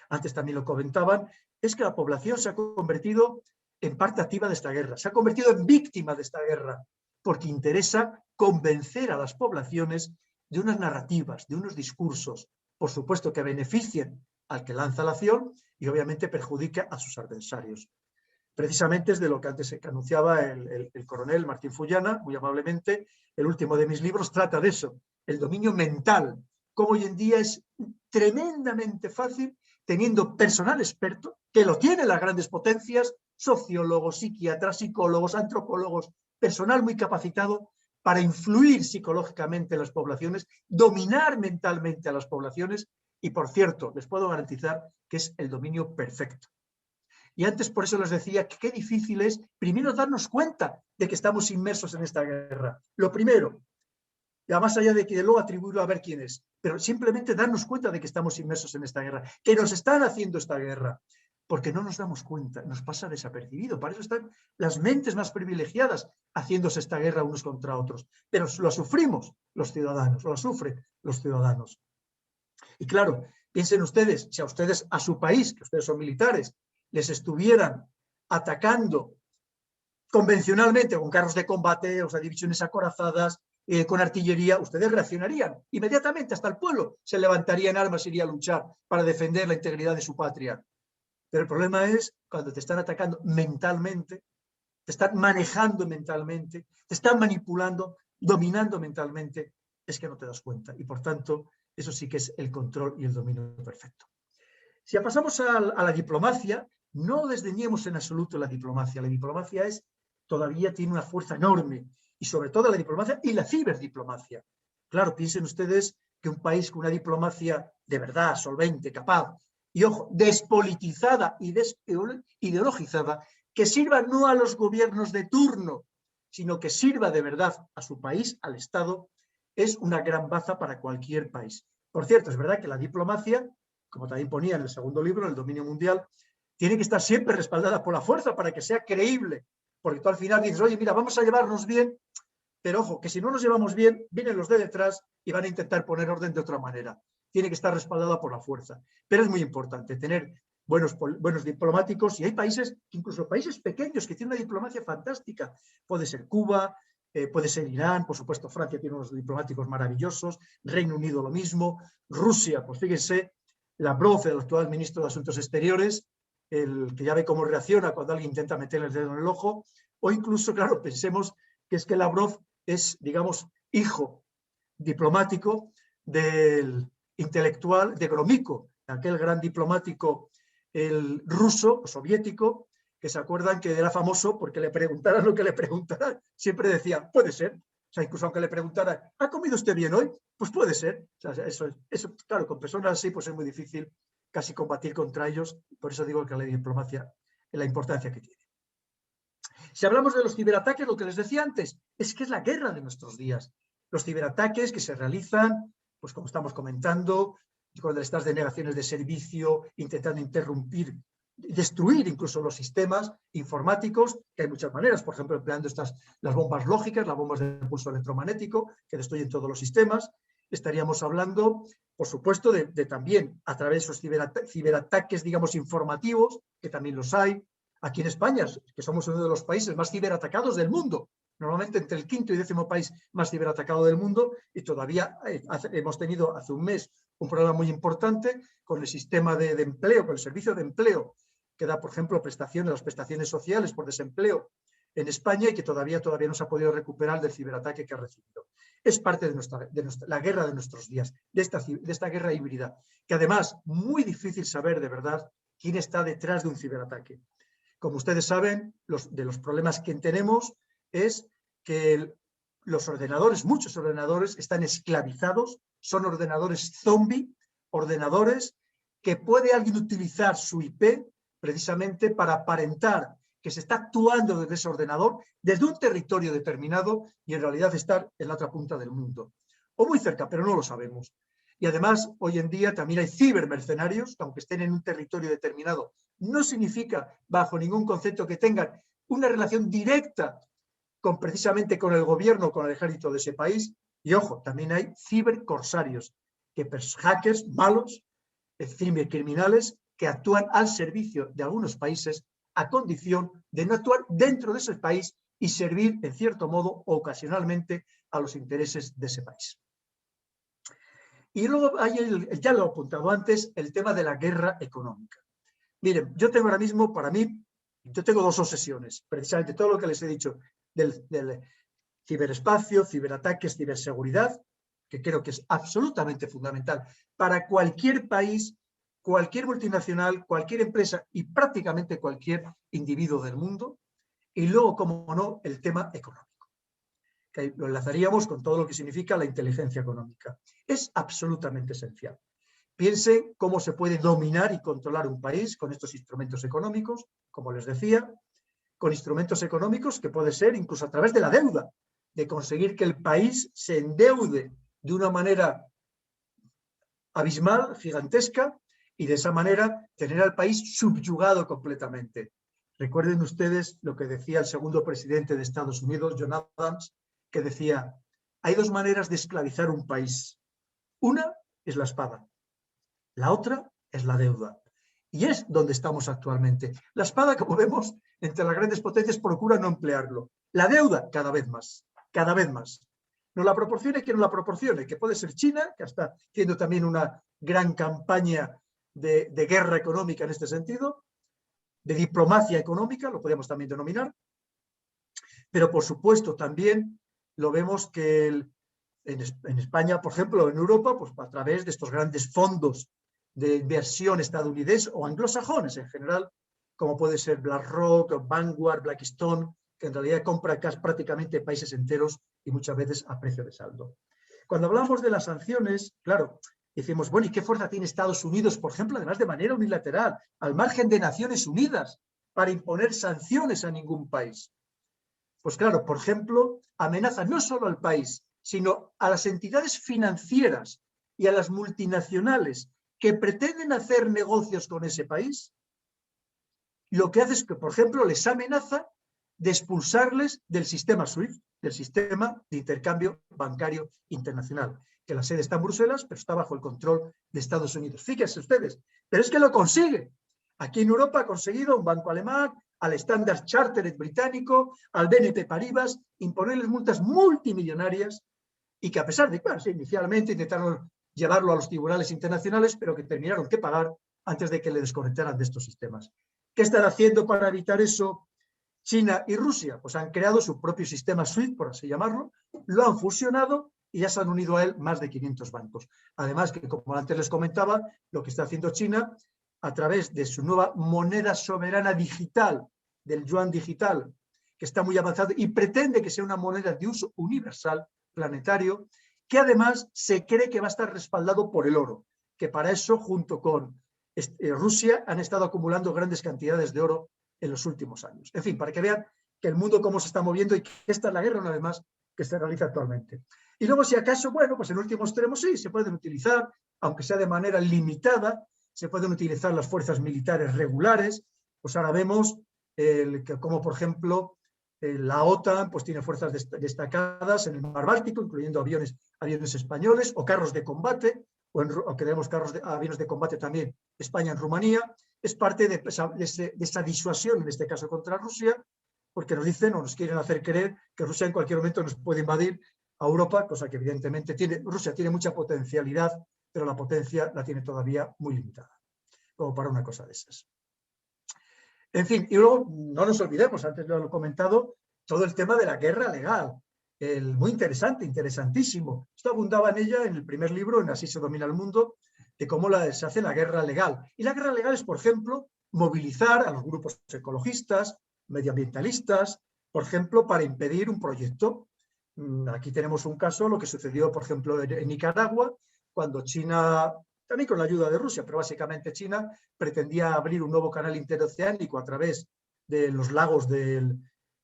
Antes también lo comentaban, es que la población se ha convertido en parte activa de esta guerra, se ha convertido en víctima de esta guerra, porque interesa convencer a las poblaciones de unas narrativas, de unos discursos, por supuesto que beneficien al que lanza la acción y obviamente perjudica a sus adversarios. Precisamente es de lo que antes anunciaba el coronel Martín Fullana, muy amablemente, el último de mis libros trata de eso, el dominio mental, como hoy en día es tremendamente fácil, teniendo personal experto, que lo tienen las grandes potencias, sociólogos, psiquiatras, psicólogos, antropólogos, personal muy capacitado para influir psicológicamente en las poblaciones, dominar mentalmente a las poblaciones y, por cierto, les puedo garantizar que es el dominio perfecto. Y antes por eso les decía que qué difícil es primero darnos cuenta de que estamos inmersos en esta guerra. Lo primero, ya más allá de que luego atribuirlo a ver quién es, pero simplemente darnos cuenta de que estamos inmersos en esta guerra, que nos están haciendo esta guerra, porque no nos damos cuenta, nos pasa desapercibido. Para eso están las mentes más privilegiadas haciéndose esta guerra unos contra otros, pero lo sufrimos los ciudadanos, lo sufren los ciudadanos. Y claro, piensen ustedes, si a ustedes, a su país, que ustedes son militares, les estuvieran atacando convencionalmente con carros de combate, o sea, divisiones acorazadas, con artillería, ustedes reaccionarían inmediatamente, hasta el pueblo se levantaría en armas y iría a luchar para defender la integridad de su patria. Pero el problema es cuando te están atacando mentalmente, te están manejando mentalmente, te están manipulando, dominando mentalmente, es que no te das cuenta. Y por tanto, eso sí que es el control y el dominio perfecto. Si pasamos a la diplomacia, no desdeñemos en absoluto la diplomacia. La diplomacia todavía tiene una fuerza enorme, y sobre todo la diplomacia y la ciberdiplomacia. Claro, piensen ustedes que un país con una diplomacia de verdad, solvente, capaz, y ojo, despolitizada y desideologizada, que sirva no a los gobiernos de turno, sino que sirva de verdad a su país, al Estado, es una gran baza para cualquier país. Por cierto, es verdad que la diplomacia, como también ponía en el segundo libro, El dominio mundial, tiene que estar siempre respaldada por la fuerza para que sea creíble, porque tú al final dices, oye, mira, vamos a llevarnos bien, pero ojo, que si no nos llevamos bien, vienen los de detrás y van a intentar poner orden de otra manera. Tiene que estar respaldada por la fuerza. Pero es muy importante tener buenos diplomáticos, y hay países, incluso países pequeños, que tienen una diplomacia fantástica. Puede ser Cuba, puede ser Irán, por supuesto Francia tiene unos diplomáticos maravillosos, Reino Unido lo mismo, Rusia, pues fíjense, Lavrov, el actual ministro de Asuntos Exteriores, el que ya ve cómo reacciona cuando alguien intenta meterle el dedo en el ojo, o incluso, claro, pensemos que es que Lavrov es, digamos, hijo diplomático del intelectual de Gromyko, aquel gran diplomático el ruso o soviético, que se acuerdan que era famoso porque le preguntaran lo que le preguntaran, siempre decía, puede ser. O sea, incluso aunque le preguntaran, ¿ha comido usted bien hoy? Pues puede ser. O sea, eso, claro, con personas así pues es muy difícil casi combatir contra ellos. Por eso digo que la diplomacia, la importancia que tiene. Si hablamos de los ciberataques, lo que les decía antes, es que es la guerra de nuestros días. Los ciberataques que se realizan, pues como estamos comentando, con estas denegaciones de servicio, intentando interrumpir, destruir incluso los sistemas informáticos, que hay muchas maneras, por ejemplo, empleando las bombas lógicas, las bombas de pulso electromagnético, que destruyen todos los sistemas. Estaríamos hablando, por supuesto, de también a través de esos ciberataques, digamos, informativos, que también los hay. Aquí en España, que somos uno de los países más ciberatacados del mundo, normalmente entre el 5º y 10º país más ciberatacado del mundo, y todavía hemos tenido hace un mes un problema muy importante con el sistema de empleo, con el servicio de empleo, que da, por ejemplo, las prestaciones sociales por desempleo en España, y que todavía no se ha podido recuperar del ciberataque que ha recibido. Es parte de la guerra de nuestros días, de esta guerra híbrida, que además, muy difícil saber de verdad quién está detrás de un ciberataque. Como ustedes saben, de los problemas que tenemos es que los ordenadores, muchos ordenadores, están esclavizados, son ordenadores zombie, ordenadores que puede alguien utilizar su IP precisamente para aparentar que se está actuando desde ese ordenador, desde un territorio determinado, y en realidad estar en la otra punta del mundo. O muy cerca, pero no lo sabemos. Y además, hoy en día también hay cibermercenarios, que aunque estén en un territorio determinado, no significa, bajo ningún concepto, que tengan una relación directa precisamente con el gobierno o con el ejército de ese país. Y ojo, también hay cibercorsarios, hackers malos, cibercriminales, que actúan al servicio de algunos países a condición de no actuar dentro de ese país y servir, en cierto modo, ocasionalmente, a los intereses de ese país. Y luego hay, ya lo he apuntado antes, el tema de la guerra económica. Miren, yo tengo ahora mismo, para mí, yo tengo dos obsesiones, precisamente todo lo que les he dicho del ciberespacio, ciberataques, ciberseguridad, que creo que es absolutamente fundamental para cualquier país, cualquier multinacional, cualquier empresa y prácticamente cualquier individuo del mundo. Y luego, como no, el tema económico, que lo enlazaríamos con todo lo que significa la inteligencia económica. Es absolutamente esencial. Piensen cómo se puede dominar y controlar un país con estos instrumentos económicos, como les decía, con instrumentos económicos que puede ser incluso a través de la deuda, de conseguir que el país se endeude de una manera abismal, gigantesca, y de esa manera tener al país subyugado completamente. Recuerden ustedes lo que decía el segundo presidente de Estados Unidos, John Adams, que decía, hay dos maneras de esclavizar un país. Una es la espada, la otra es la deuda. Y es donde estamos actualmente. La espada, como vemos, entre las grandes potencias procura no emplearlo. La deuda, cada vez más, cada vez más. No la proporcione quien no la proporcione, que puede ser China, que está haciendo también una gran campaña de guerra económica en este sentido, de diplomacia económica, lo podríamos también denominar. Pero, por supuesto, también lo vemos que en España, por ejemplo, en Europa, pues a través de estos grandes fondos de inversión estadounidense o anglosajones en general, como puede ser BlackRock, Vanguard, Blackstone, que en realidad compra prácticamente países enteros y muchas veces a precio de saldo. Cuando hablamos de las sanciones, claro, decimos, bueno, ¿y qué fuerza tiene Estados Unidos, por ejemplo, además de manera unilateral, al margen de Naciones Unidas, para imponer sanciones a ningún país? Pues claro, por ejemplo, amenaza no solo al país, sino a las entidades financieras y a las multinacionales que pretenden hacer negocios con ese país. Lo que hace es que, por ejemplo, les amenaza de expulsarles del sistema SWIFT, del sistema de intercambio bancario internacional, que la sede está en Bruselas, pero está bajo el control de Estados Unidos. Fíjense ustedes, pero es que lo consigue. Aquí en Europa ha conseguido un banco alemán, al Standard Chartered británico, al BNP Paribas, imponerles multas multimillonarias y que a pesar de que inicialmente intentaron llevarlo a los tribunales internacionales, pero que terminaron que pagar antes de que le desconectaran de estos sistemas. ¿Qué están haciendo para evitar eso China y Rusia? Pues han creado su propio sistema SWIFT, por así llamarlo, lo han fusionado y ya se han unido a él más de 500 bancos. Además, que como antes les comentaba, lo que está haciendo China a través de su nueva moneda soberana digital, del yuan digital, que está muy avanzado y pretende que sea una moneda de uso universal, planetario, que además se cree que va a estar respaldado por el oro, que para eso, junto con Rusia, han estado acumulando grandes cantidades de oro en los últimos años. En fin, para que vean que el mundo cómo se está moviendo y que esta es la guerra, una vez más, que se realiza actualmente. Y luego, si acaso, bueno, pues en último extremo sí, se pueden utilizar, aunque sea de manera limitada, se pueden utilizar las fuerzas militares regulares. Pues ahora vemos como, por ejemplo, la OTAN pues tiene fuerzas destacadas en el mar Báltico, incluyendo aviones españoles o carros de combate, o tenemos aviones de combate también España en Rumanía. Es parte de esa disuasión, en este caso contra Rusia, porque nos dicen o nos quieren hacer creer que Rusia en cualquier momento nos puede invadir a Europa, cosa que evidentemente Rusia tiene mucha potencialidad, pero la potencia la tiene todavía muy limitada, como para una cosa de esas. En fin, y luego no nos olvidemos, antes lo he comentado, todo el tema de la guerra legal. Muy interesante, interesantísimo. Esto abundaba en ella en el primer libro, en Así se domina el mundo, de cómo se hace la guerra legal. Y la guerra legal es, por ejemplo, movilizar a los grupos ecologistas, medioambientalistas, por ejemplo, para impedir un proyecto. Aquí tenemos un caso, lo que sucedió, por ejemplo, en Nicaragua, cuando China, también con la ayuda de Rusia, pero básicamente China, pretendía abrir un nuevo canal interoceánico a través de los lagos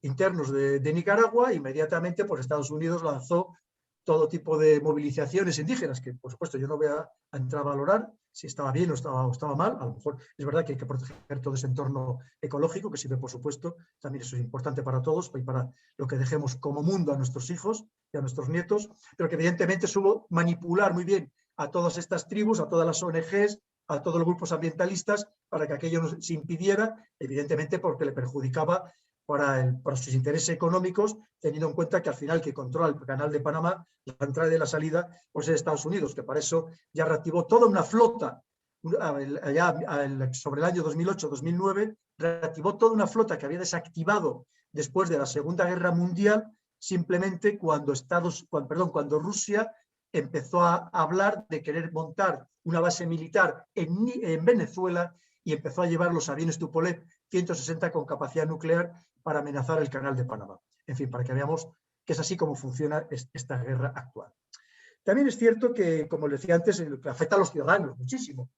internos de Nicaragua. Inmediatamente, pues Estados Unidos lanzó todo tipo de movilizaciones indígenas, que por supuesto yo no voy a entrar a valorar si estaba bien o estaba mal. A lo mejor es verdad que hay que proteger todo ese entorno ecológico, que sirve, por supuesto, también eso es importante para todos y para lo que dejemos como mundo a nuestros hijos y a nuestros nietos, pero que evidentemente supo manipular muy bien a todas estas tribus, a todas las ONGs, a todos los grupos ambientalistas, para que aquello no se impidiera, evidentemente porque le perjudicaba para sus intereses económicos, teniendo en cuenta que al final que controla el canal de Panamá, la entrada y la salida, pues es Estados Unidos, que para eso ya reactivó toda una flota, sobre el año 2008-2009, reactivó toda una flota que había desactivado después de la Segunda Guerra Mundial, simplemente cuando Rusia empezó a hablar de querer montar una base militar en Venezuela y empezó a llevar los aviones Tupolev 160 con capacidad nuclear para amenazar el canal de Panamá. En fin, para que veamos que es así como funciona esta guerra actual. También es cierto que, como les decía antes, que afecta a los ciudadanos muchísimo,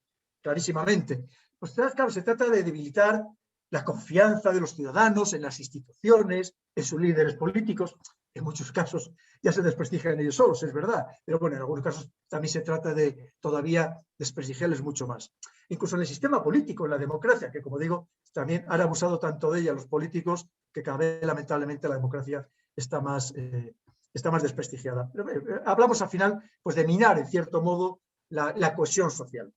clarísimamente. Pues claro, se trata de debilitar la confianza de los ciudadanos en las instituciones, en sus líderes políticos. En muchos casos ya se desprestigian ellos solos, es verdad, pero bueno, en algunos casos también se trata de todavía desprestigiarles mucho más. Incluso en el sistema político, en la democracia, que como digo, también han abusado tanto de ella los políticos, que cada vez lamentablemente la democracia está más desprestigiada. Pero, hablamos al final pues, de minar, en cierto modo, la cohesión social.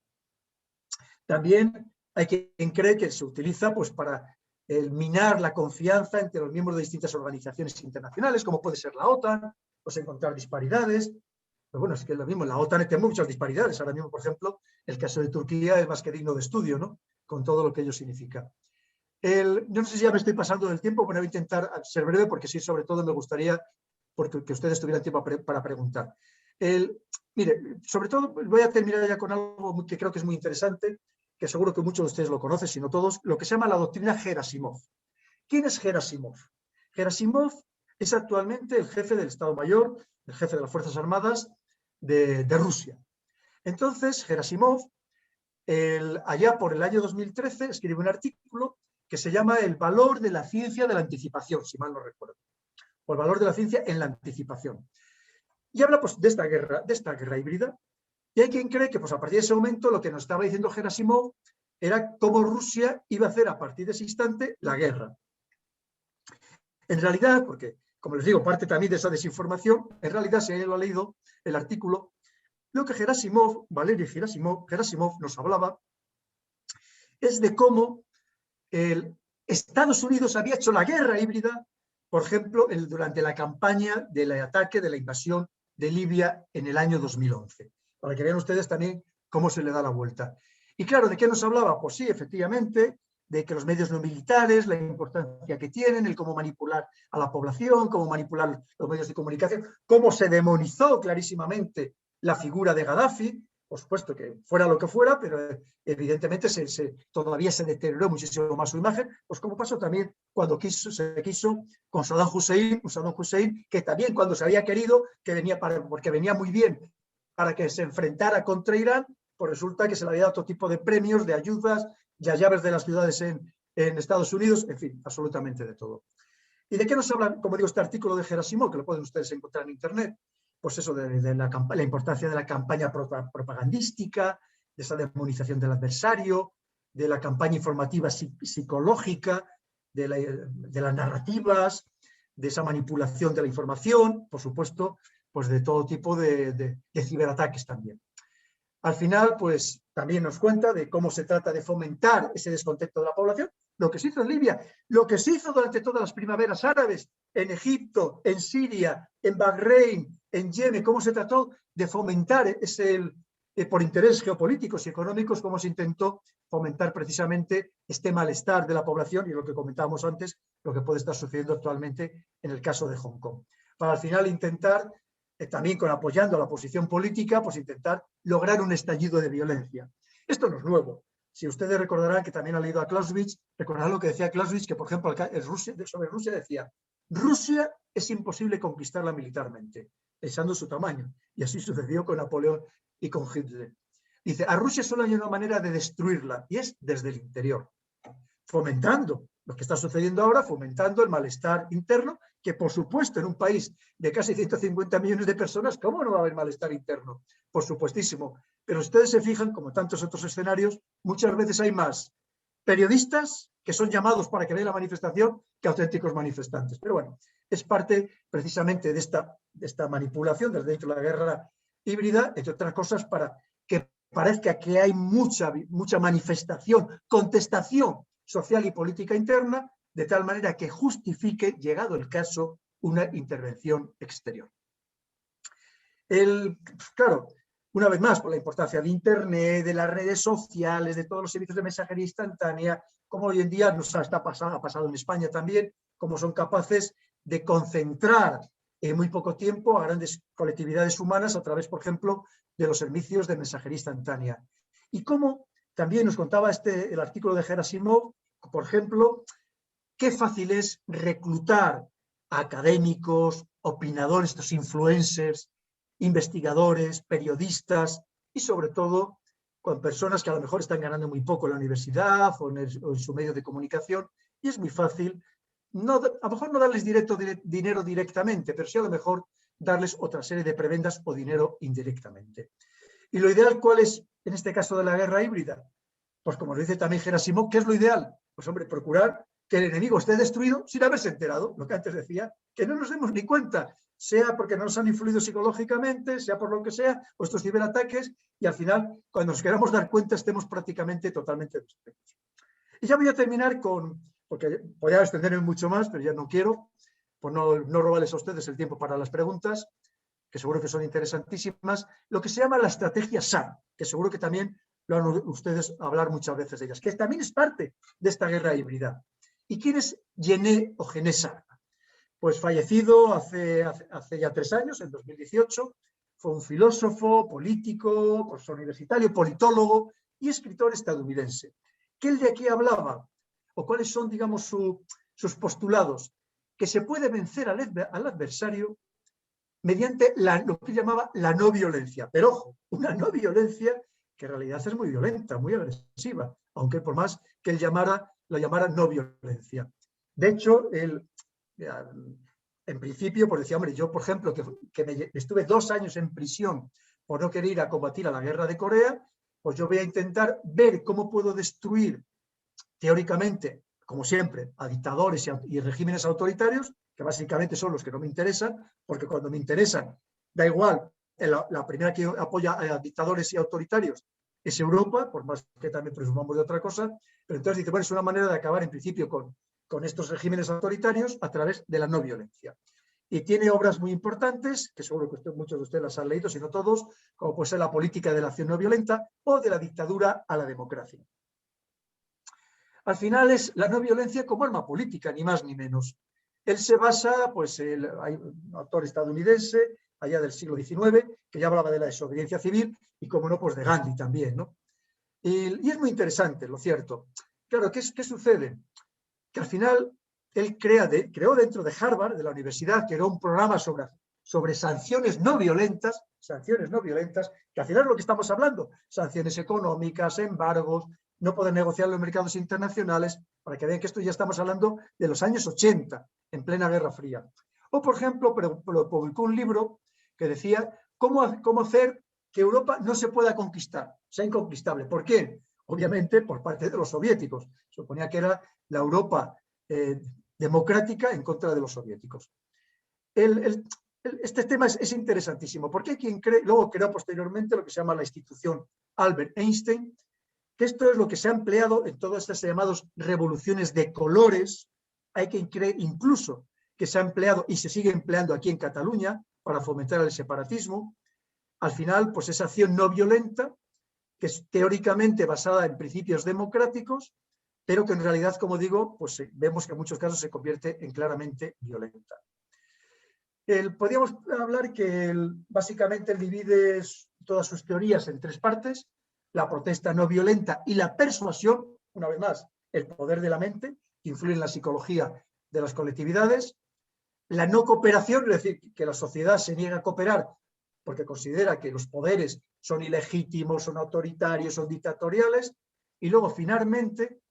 También hay quien cree que se utiliza pues, para minar la confianza entre los miembros de distintas organizaciones internacionales, como puede ser la OTAN, pues encontrar disparidades. Pero bueno, es que lo mismo, la OTAN tiene muchas disparidades. Ahora mismo, por ejemplo, el caso de Turquía es más que digno de estudio, ¿no? Con todo lo que ello significa. Yo no sé si ya me estoy pasando del tiempo, pero voy a intentar ser breve, porque sí, sobre todo me gustaría que ustedes tuvieran tiempo para preguntar. Mire, sobre todo voy a terminar ya con algo que creo que es muy interesante, que seguro que muchos de ustedes lo conocen, si no todos, lo que se llama la doctrina Gerasimov. ¿Quién es Gerasimov? Gerasimov es actualmente el jefe del Estado Mayor, el jefe de las Fuerzas Armadas de Rusia. Entonces, Gerasimov, allá por el año 2013, escribe un artículo que se llama El valor de la ciencia de la anticipación, si mal no recuerdo, o el valor de la ciencia en la anticipación. Y habla pues, de esta guerra híbrida. Y hay quien cree que pues, a partir de ese momento lo que nos estaba diciendo Gerasimov era cómo Rusia iba a hacer a partir de ese instante la guerra. En realidad, porque, como les digo, parte también de esa desinformación, en realidad, si alguien lo ha leído, el artículo, lo que Valery Gerasimov nos hablaba es de cómo Estados Unidos había hecho la guerra híbrida, por ejemplo, durante la campaña del ataque, de la invasión de Libia en el año 2011, para que vean ustedes también cómo se le da la vuelta. Y claro, ¿de qué nos hablaba? Pues sí, efectivamente, de que los medios no militares, la importancia que tienen, el cómo manipular a la población, cómo manipular los medios de comunicación, cómo se demonizó clarísimamente la figura de Gaddafi, por supuesto que fuera lo que fuera, pero evidentemente todavía se deterioró muchísimo más su imagen, pues como pasó también cuando se quiso con Saddam Hussein, que también cuando se había querido, porque venía muy bien para que se enfrentara contra Irán, pues resulta que se le había dado otro tipo de premios, de ayudas, ya llaves de las ciudades en Estados Unidos, en fin, absolutamente de todo. ¿Y de qué nos habla, como digo, este artículo de Gerasimov, que lo pueden ustedes encontrar en Internet? Pues eso, de la importancia de la campaña propagandística, de esa demonización del adversario, de la campaña informativa psicológica, de las narrativas, de esa manipulación de la información, por supuesto, pues de todo tipo de ciberataques también. Al final, pues también nos cuenta de cómo se trata de fomentar ese descontento de la población, lo que se hizo en Libia, lo que se hizo durante todas las primaveras árabes, en Egipto, en Siria, en Bahrein, en Yemen, cómo se trató de fomentar por intereses geopolíticos y económicos, cómo se intentó fomentar precisamente este malestar de la población y lo que comentábamos antes, lo que puede estar sucediendo actualmente en el caso de Hong Kong. Para al final intentar, también apoyando a la oposición política, pues intentar lograr un estallido de violencia. Esto no es nuevo. Si ustedes recordarán que también han leído a Clausewitz, recordarán lo que decía Clausewitz, que por ejemplo sobre Rusia decía: Rusia es imposible conquistarla militarmente, pensando su tamaño. Y así sucedió con Napoleón y con Hitler. Dice, a Rusia solo hay una manera de destruirla, y es desde el interior, fomentando lo que está sucediendo ahora, fomentando el malestar interno, que por supuesto en un país de casi 150 millones de personas, ¿cómo no va a haber malestar interno? Por supuestísimo. Pero ustedes se fijan, como tantos otros escenarios, muchas veces hay más periodistas que son llamados para que vean la manifestación que auténticos manifestantes. Pero bueno, es parte precisamente de esta manipulación desde dentro de la guerra híbrida, entre otras cosas, para que parezca que hay mucha manifestación, contestación social y política interna, de tal manera que justifique, llegado el caso, una intervención exterior. Claro, una vez más, por la importancia de Internet, de las redes sociales, de todos los servicios de mensajería instantánea, como hoy en día ha pasado en España también, como son capaces de concentrar en muy poco tiempo a grandes colectividades humanas a través, por ejemplo, de los servicios de mensajería instantánea. Y cómo también nos contaba el artículo de Gerasimov, por ejemplo, qué fácil es reclutar a académicos, opinadores, estos influencers, investigadores, periodistas y sobre todo con personas que a lo mejor están ganando muy poco en la universidad o en su medio de comunicación, y es muy fácil, a lo mejor no darles dinero directamente, pero sí a lo mejor darles otra serie de prebendas o dinero indirectamente. ¿Y lo ideal cuál es en este caso de la guerra híbrida? Pues como lo dice también Gerasimov, ¿qué es lo ideal? Pues hombre, procurar que el enemigo esté destruido sin haberse enterado, lo que antes decía, que no nos demos ni cuenta, sea porque no nos han influido psicológicamente, sea por lo que sea, o estos ciberataques, y al final, cuando nos queramos dar cuenta, estemos prácticamente totalmente destruidos. Y ya voy a terminar porque podría extenderme mucho más, pero ya no quiero, por no robarles a ustedes el tiempo para las preguntas, que seguro que son interesantísimas, lo que se llama la estrategia SAR, que seguro que también lo han ustedes hablar muchas veces de ellas, que también es parte de esta guerra híbrida. ¿Y quién es Gené o Gené SAR? Pues fallecido hace ya 3 años, en 2018, fue un filósofo, político, profesor universitario, politólogo y escritor estadounidense. ¿Qué él de aquí hablaba? ¿O cuáles son, digamos, sus postulados? Que se puede vencer al adversario mediante lo que llamaba la no violencia. Pero ojo, una no violencia que en realidad es muy violenta, muy agresiva, aunque por más que él lo llamara no violencia. De hecho, él, en principio, pues decía, hombre, yo, por ejemplo, que estuve 2 años en prisión por no querer ir a combatir a la guerra de Corea, pues yo voy a intentar ver cómo puedo destruir, teóricamente, como siempre, a dictadores y regímenes autoritarios, que básicamente son los que no me interesan, porque cuando me interesan, da igual, la primera que apoya a dictadores y autoritarios es Europa, por más que también presumamos de otra cosa, pero entonces dice, bueno, es una manera de acabar en principio con estos regímenes autoritarios a través de la no violencia. Y tiene obras muy importantes, que seguro que muchos de ustedes las han leído, si no todos, como puede ser La política de la acción no violenta o De la dictadura a la democracia. Al final es la no violencia como arma política, ni más ni menos. Él se basa, pues, hay un autor estadounidense, allá del siglo XIX, que ya hablaba de la desobediencia civil, y como no, pues de Gandhi también, ¿no? Y es muy interesante, lo cierto. Claro, ¿qué sucede? Que al final él creó dentro de Harvard, de la universidad, creó un programa sobre sanciones no violentas, que al final es lo que estamos hablando, sanciones económicas, embargos, no poder negociar en los mercados internacionales, para que vean que esto ya estamos hablando de los años 80, en plena Guerra Fría. O, por ejemplo, publicó un libro que decía cómo hacer que Europa no se pueda conquistar, sea inconquistable. ¿Por qué? Obviamente por parte de los soviéticos. Suponía que era la Europa democrática en contra de los soviéticos. Este tema es interesantísimo, porque hay quien luego creó posteriormente lo que se llama la institución Albert Einstein, que esto es lo que se ha empleado en todas estas llamadas revoluciones de colores. Hay quien cree incluso que se ha empleado y se sigue empleando aquí en Cataluña para fomentar el separatismo. Al final, pues esa acción no violenta, que es teóricamente basada en principios democráticos, pero que en realidad, como digo, pues vemos que en muchos casos se convierte en claramente violenta. Podríamos hablar que básicamente él divide todas sus teorías en 3 partes: la protesta no violenta y la persuasión, una vez más, el poder de la mente, que influye en la psicología de las colectividades; la no cooperación, es decir, que la sociedad se niega a cooperar porque considera que los poderes son ilegítimos, son autoritarios, son dictatoriales; y luego, finalmente,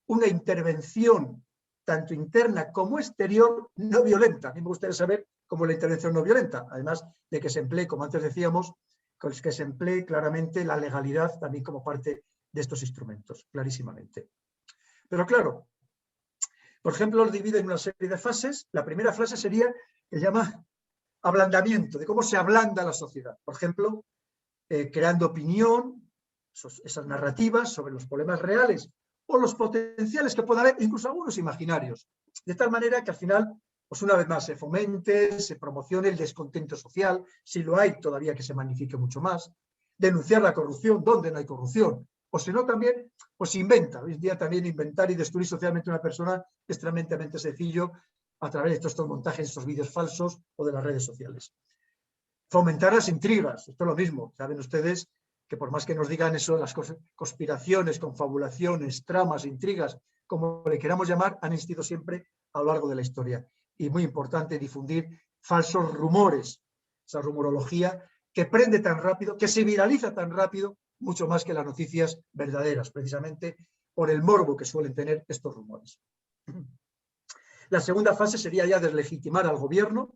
una intervención tanto interna como exterior no violenta. A mí me gustaría saber cómo es la intervención no violenta, además de que se emplee, como antes decíamos, que se emplee claramente la legalidad también como parte de estos instrumentos, clarísimamente. Pero claro, por ejemplo, lo divide en una serie de fases. La primera fase sería, que llama ablandamiento, de cómo se ablanda la sociedad. Por ejemplo, creando opinión, esas narrativas sobre los problemas reales o los potenciales que pueda haber, incluso algunos imaginarios, de tal manera que al final, pues una vez más, se fomente, se promocione el descontento social, si lo hay todavía que se magnifique mucho más, denunciar la corrupción donde no hay corrupción, o si no también, pues inventa. Hoy en día también inventar y destruir socialmente a una persona es tremendamente sencillo a través de estos montajes, estos vídeos falsos o de las redes sociales. Fomentar las intrigas, esto es lo mismo. Saben ustedes que por más que nos digan eso, las conspiraciones, confabulaciones, tramas, intrigas, como le queramos llamar, han existido siempre a lo largo de la historia. Y muy importante, difundir falsos rumores, esa rumorología que prende tan rápido, que se viraliza tan rápido, mucho más que las noticias verdaderas, precisamente por el morbo que suelen tener estos rumores. La segunda fase sería ya deslegitimar al gobierno,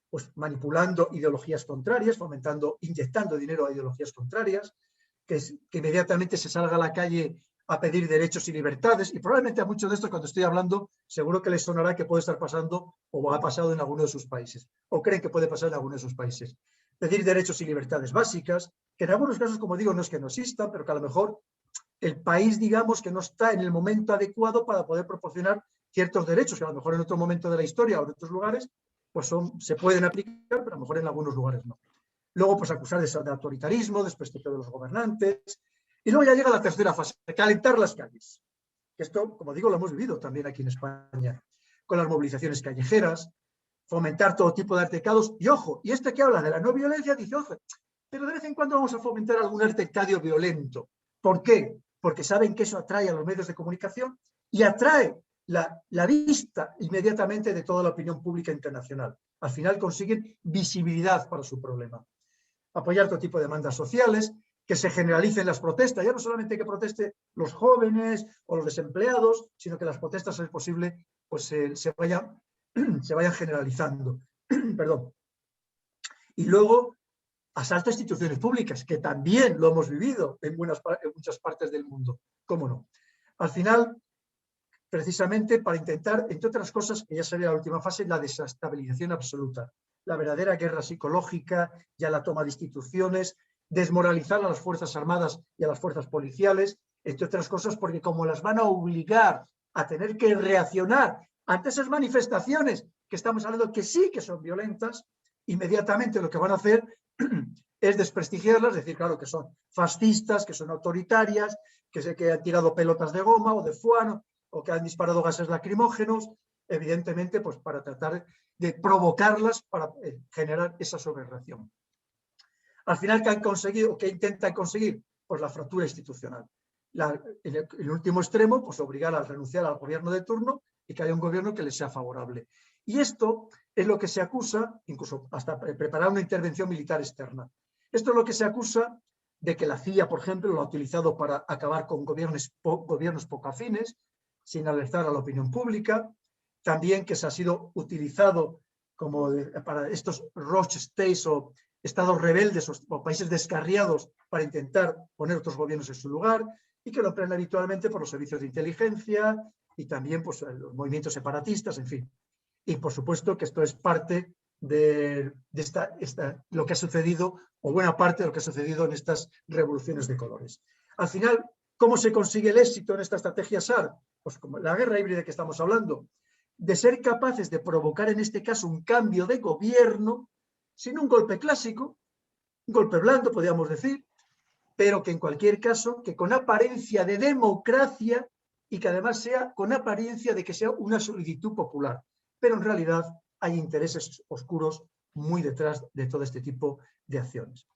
pues manipulando ideologías contrarias, inyectando dinero a ideologías contrarias, que inmediatamente se salga a la calle a pedir derechos y libertades, y probablemente a muchos de estos, cuando estoy hablando, seguro que les sonará que puede estar pasando o ha pasado en alguno de sus países, o creen que puede pasar en alguno de sus países. Pedir derechos y libertades básicas, que en algunos casos, como digo, no es que no existan, pero que a lo mejor el país, digamos, que no está en el momento adecuado para poder proporcionar ciertos derechos, que a lo mejor en otro momento de la historia o en otros lugares pues se pueden aplicar, pero a lo mejor en algunos lugares no. Luego, pues acusar de autoritarismo, desprestigio de los gobernantes. Y luego ya llega la tercera fase, calentar las calles. Esto, como digo, lo hemos vivido también aquí en España, con las movilizaciones callejeras, fomentar todo tipo de altercados. Y ojo, y este que habla de la no violencia dice, ojo, pero de vez en cuando vamos a fomentar algún altercado violento. ¿Por qué? Porque saben que eso atrae a los medios de comunicación y atrae la vista inmediatamente de toda la opinión pública internacional. al final consiguen visibilidad para su problema. Apoyar todo tipo de demandas sociales, que se generalicen las protestas, ya no solamente que proteste los jóvenes o los desempleados, sino que las protestas, si es posible, pues se vayan generalizando. Perdón. Y luego, asalto a instituciones públicas, que también lo hemos vivido en muchas partes del mundo. ¿Cómo no? Al final, precisamente para intentar, entre otras cosas, que ya sería la última fase, la desestabilización absoluta, la verdadera guerra psicológica, ya la toma de instituciones, desmoralizar a las Fuerzas Armadas y a las fuerzas policiales, entre otras cosas, porque como las van a obligar a tener que reaccionar ante esas manifestaciones que estamos hablando que sí que son violentas, inmediatamente lo que van a hacer es desprestigiarlas, decir, claro, que son fascistas, que son autoritarias, que han tirado pelotas de goma o de fuano, o que han disparado gases lacrimógenos, evidentemente, pues para tratar de provocarlas para generar esa sobrereacción. Al final, ¿qué han conseguido? ¿Qué intentan conseguir? Pues la fractura institucional. En el último extremo, pues obligar a renunciar al gobierno de turno y que haya un gobierno que les sea favorable. Y esto es lo que se acusa, incluso hasta preparar una intervención militar externa. Esto es lo que se acusa de que la CIA, por ejemplo, lo ha utilizado para acabar con gobiernos poco afines, sin alertar a la opinión pública. También que se ha sido utilizado como para estos rogue states o estados rebeldes o países descarriados para intentar poner otros gobiernos en su lugar, y que lo emplean habitualmente por los servicios de inteligencia y también pues, los movimientos separatistas, en fin. Y por supuesto que esto es parte de lo que ha sucedido, o buena parte de lo que ha sucedido en estas revoluciones de colores. Al final, ¿cómo se consigue el éxito en esta estrategia SAR? Pues como la guerra híbrida que estamos hablando, de ser capaces de provocar en este caso un cambio de gobierno sin un golpe clásico, un golpe blando, podríamos decir, pero que en cualquier caso, que con apariencia de democracia y que además sea con apariencia de que sea una solicitud popular. Pero en realidad hay intereses oscuros muy detrás de todo este tipo de acciones.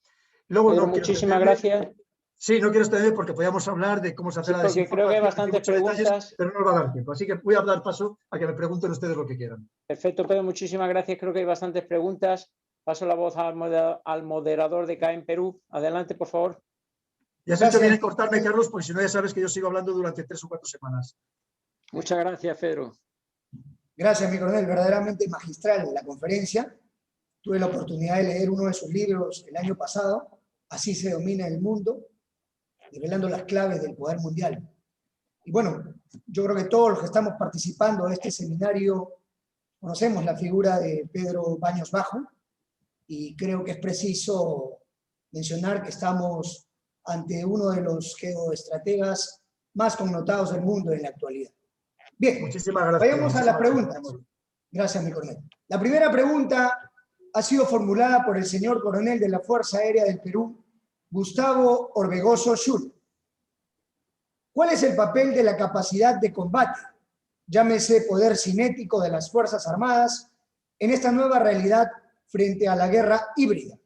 Luego, Pedro, muchísimas gracias. Sí, no quiero extender porque podíamos hablar de cómo se hace la desinformación. Creo que hay bastantes preguntas. Detalles, pero no nos va a dar tiempo. Así que voy a dar paso a que me pregunten ustedes lo que quieran. Perfecto, Pedro, muchísimas gracias. Creo que hay bastantes preguntas. Paso la voz al moderador de CAEM Perú. Adelante, por favor. Ya se ha hecho bien en cortarme, Carlos, porque si no ya sabes que yo sigo hablando durante 3 o 4 semanas. Muchas gracias, Pedro. Gracias, mi coronel. Verdaderamente magistral la conferencia. Tuve la oportunidad de leer uno de sus libros el año pasado, Así se domina el mundo, revelando las claves del poder mundial. Y bueno, yo creo que todos los que estamos participando de este seminario conocemos la figura de Pedro Baños Bajo, y creo que es preciso mencionar que estamos ante uno de los geoestrategas más connotados del mundo en la actualidad. Bien, muchísimas gracias. Vayamos a las preguntas. Gracias, mi coronel. La primera pregunta ha sido formulada por el señor coronel de la Fuerza Aérea del Perú, Gustavo Orbegoso Schur. ¿Cuál es el papel de la capacidad de combate, llámese poder cinético de las Fuerzas Armadas, en esta nueva realidad frente a la guerra híbrida?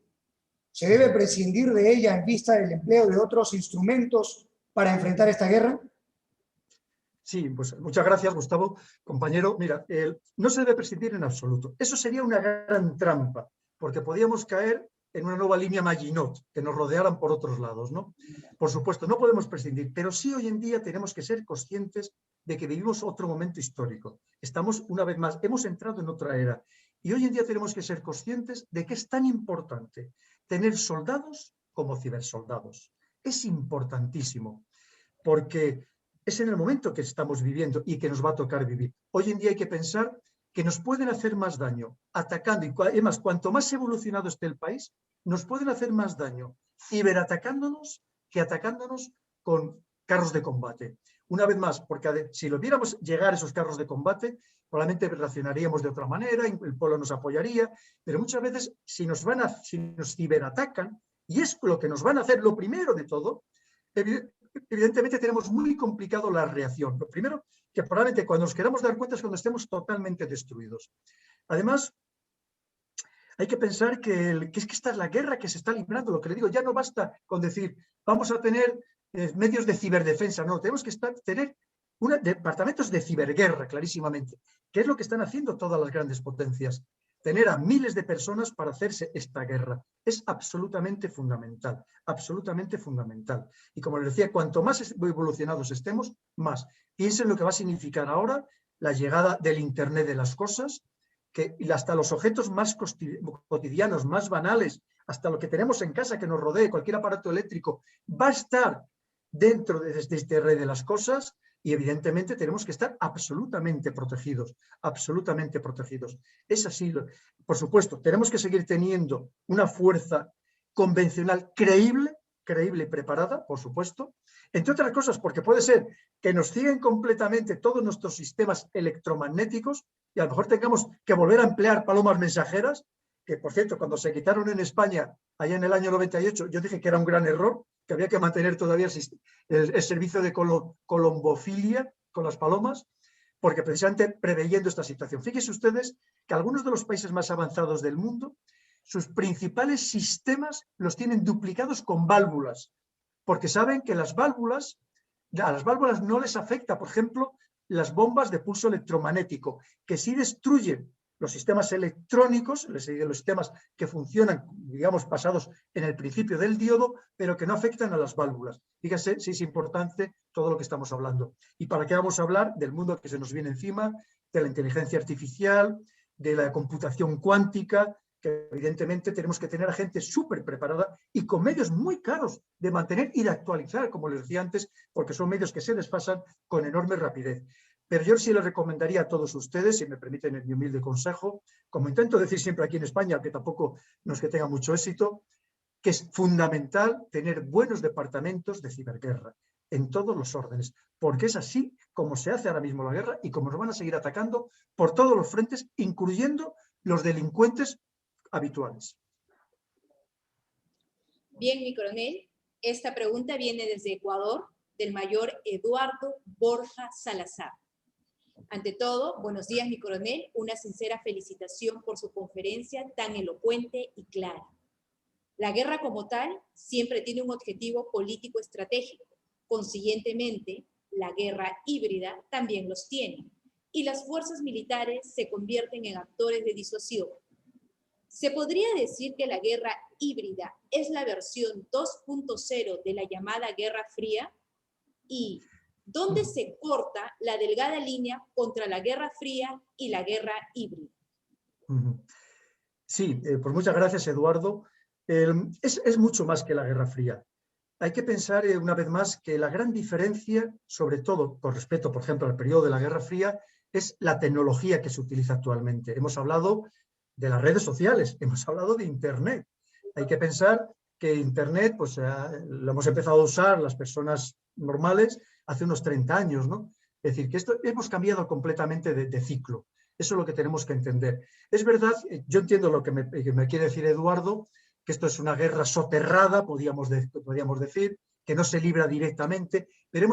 ¿Se debe prescindir de ella en vista del empleo de otros instrumentos para enfrentar esta guerra? Sí, pues muchas gracias, Gustavo. Compañero, mira, no se debe prescindir en absoluto. Eso sería una gran trampa, porque podríamos caer en una nueva línea Maginot, que nos rodearan por otros lados, ¿no? Por supuesto, no podemos prescindir, pero sí hoy en día tenemos que ser conscientes de que vivimos otro momento histórico. Estamos, una vez más, hemos entrado en otra era, y hoy en día tenemos que ser conscientes de que es tan importante tener soldados como cibersoldados. Es importantísimo, porque es en el momento que estamos viviendo y que nos va a tocar vivir. Hoy en día hay que pensar que nos pueden hacer más daño atacando, y además, cuanto más evolucionado esté el país, nos pueden hacer más daño ciberatacándonos que atacándonos con carros de combate. Una vez más, porque si lo viéramos llegar esos carros de combate, probablemente reaccionaríamos de otra manera, el pueblo nos apoyaría, pero muchas veces si nos ciberatacan, y es lo que nos van a hacer, lo primero de todo, evidentemente tenemos muy complicado la reacción. Lo primero, que probablemente cuando nos queramos dar cuenta es cuando estemos totalmente destruidos. Además, hay que pensar que es que esta es la guerra que se está librando. Lo que le digo, ya no basta con decir, vamos a tener medios de ciberdefensa. No, tenemos que tener departamentos de ciberguerra, clarísimamente, que es lo que están haciendo todas las grandes potencias. tener a miles de personas para hacerse esta guerra. Es absolutamente fundamental, absolutamente fundamental. Y como les decía, cuanto más evolucionados estemos, más. Piensen lo que va a significar ahora la llegada del Internet de las cosas, que hasta los objetos más cotidianos, más banales, hasta lo que tenemos en casa que nos rodee, cualquier aparato eléctrico, va a estar dentro de este red de las cosas. Y evidentemente tenemos que estar absolutamente protegidos, absolutamente protegidos. Es así. Por supuesto, tenemos que seguir teniendo una fuerza convencional creíble y preparada, por supuesto. Entre otras cosas, porque puede ser que nos ciguen completamente todos nuestros sistemas electromagnéticos y a lo mejor tengamos que volver a emplear palomas mensajeras, que por cierto, cuando se quitaron en España, allá en el año 98, yo dije que era un gran error, que había que mantener todavía el servicio de colombofilia con las palomas, porque precisamente preveyendo esta situación. Fíjense ustedes que algunos de los países más avanzados del mundo, sus principales sistemas los tienen duplicados con válvulas, porque saben que a las válvulas no les afecta, por ejemplo, las bombas de pulso electromagnético, que sí destruyen los sistemas electrónicos, los sistemas que funcionan, digamos, basados en el principio del diodo, pero que no afectan a las válvulas. Fíjense si es importante todo lo que estamos hablando. ¿Y para qué vamos a hablar? Del mundo que se nos viene encima, de la inteligencia artificial, de la computación cuántica, que evidentemente tenemos que tener a gente súper preparada y con medios muy caros de mantener y de actualizar, como les decía antes, porque son medios que se desfasan con enorme rapidez. Pero yo sí les recomendaría a todos ustedes, si me permiten mi humilde consejo, como intento decir siempre aquí en España, que tampoco no es que tenga mucho éxito, que es fundamental tener buenos departamentos de ciberguerra en todos los órdenes, porque es así como se hace ahora mismo la guerra y como nos van a seguir atacando por todos los frentes, incluyendo los delincuentes habituales. Bien, mi coronel, esta pregunta viene desde Ecuador, del mayor Eduardo Borja Salazar. Ante todo, buenos días, mi coronel, una sincera felicitación por su conferencia tan elocuente y clara. La guerra como tal siempre tiene un objetivo político estratégico. Consiguientemente, la guerra híbrida también los tiene, y las fuerzas militares se convierten en actores de disuasión. ¿Se podría decir que la guerra híbrida es la versión 2.0 de la llamada Guerra Fría? ¿Y dónde se corta la delgada línea contra la Guerra Fría y la guerra híbrida? Sí, pues muchas gracias, Eduardo. Es mucho más que la Guerra Fría. Hay que pensar una vez más que la gran diferencia, sobre todo con respecto, por ejemplo, al periodo de la Guerra Fría, es la tecnología que se utiliza actualmente. Hemos hablado de las redes sociales, hemos hablado de Internet. Hay que pensar que Internet pues, lo hemos empezado a usar las personas normales hace unos 30 años, ¿no? Es decir, que hemos cambiado completamente de ciclo. Eso es lo que tenemos que entender. Es verdad, yo entiendo lo que me quiere decir Eduardo, que esto es una guerra soterrada, podríamos decir, que no se libra directamente, pero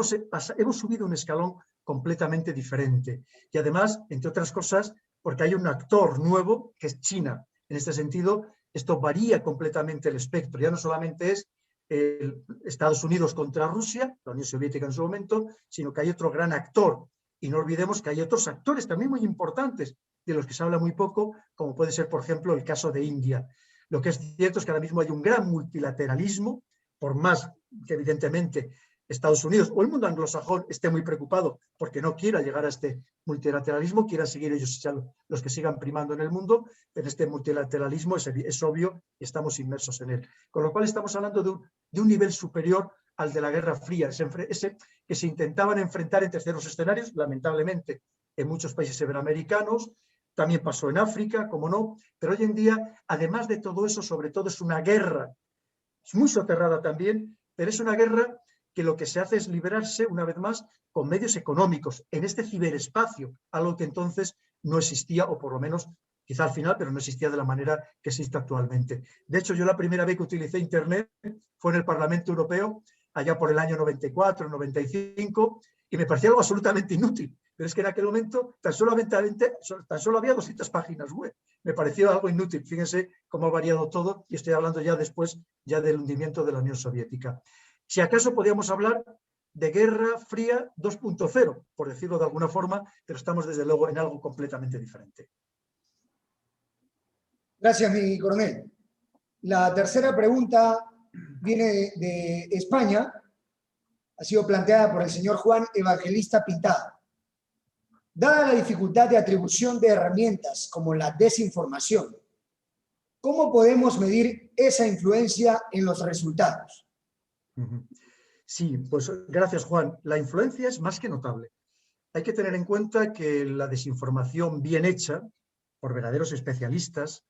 hemos subido un escalón completamente diferente. Y además, entre otras cosas, porque hay un actor nuevo, que es China. En este sentido, esto varía completamente el espectro. Ya no solamente es Estados Unidos contra Rusia, la Unión Soviética en su momento, sino que hay otro gran actor. Y no olvidemos que hay otros actores también muy importantes, de los que se habla muy poco, como puede ser, por ejemplo, el caso de India. Lo que es cierto es que ahora mismo hay un gran multilateralismo, por más que evidentemente Estados Unidos o el mundo anglosajón esté muy preocupado porque no quiera llegar a este multilateralismo, quieran seguir ellos los que sigan primando en el mundo, pero este multilateralismo es obvio y estamos inmersos en él. Con lo cual estamos hablando de un nivel superior al de la Guerra Fría, ese que se intentaban enfrentar en terceros escenarios, lamentablemente en muchos países iberoamericanos, también pasó en África, como no, pero hoy en día, además de todo eso, sobre todo es una guerra, es muy soterrada también, pero es una guerra que lo que se hace es liberarse, una vez más, con medios económicos, en este ciberespacio, algo que entonces no existía, o por lo menos, quizá al final, pero no existía de la manera que existe actualmente. De hecho, yo la primera vez que utilicé Internet fue en el Parlamento Europeo, allá por el año 94, 95, y me parecía algo absolutamente inútil. Pero es que en aquel momento tan solo había 200 páginas web. Me pareció algo inútil. Fíjense cómo ha variado todo, y estoy hablando ya después del hundimiento de la Unión Soviética. Si acaso podríamos hablar de Guerra Fría 2.0, por decirlo de alguna forma, pero estamos desde luego en algo completamente diferente. Gracias, mi coronel. La tercera pregunta viene de España. Ha sido planteada por el señor Juan Evangelista Pintado. Dada la dificultad de atribución de herramientas como la desinformación, ¿cómo podemos medir esa influencia en los resultados? Sí, pues gracias, Juan. La influencia es más que notable. Hay que tener en cuenta que la desinformación bien hecha por verdaderos especialistas,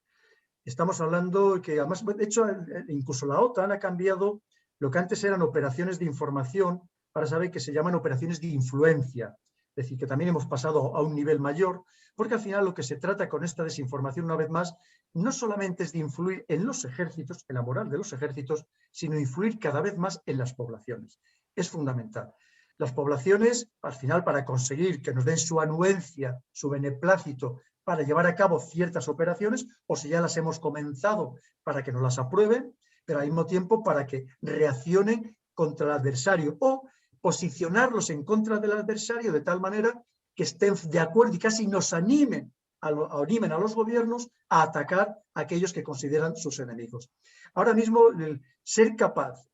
estamos hablando que además, de hecho, incluso la OTAN ha cambiado lo que antes eran operaciones de información, para saber que se llaman operaciones de influencia. Es decir, que también hemos pasado a un nivel mayor, porque al final lo que se trata con esta desinformación, una vez más, no solamente es de influir en los ejércitos, en la moral de los ejércitos, sino influir cada vez más en las poblaciones. Es fundamental. Las poblaciones, al final, para conseguir que nos den su anuencia, su beneplácito, para llevar a cabo ciertas operaciones, o si ya las hemos comenzado, para que nos las aprueben, pero al mismo tiempo para que reaccionen contra el adversario o posicionarlos en contra del adversario de tal manera que estén de acuerdo y casi nos animen a los gobiernos a atacar a aquellos que consideran sus enemigos. Ahora mismo, el ser capaz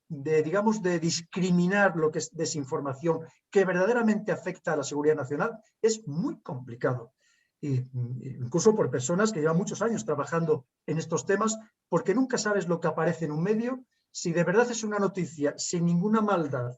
digamos, de discriminar lo que es desinformación que verdaderamente afecta a la seguridad nacional es muy complicado. Incluso por personas que llevan muchos años trabajando en estos temas, porque nunca sabes lo que aparece en un medio, si de verdad es una noticia sin ninguna maldad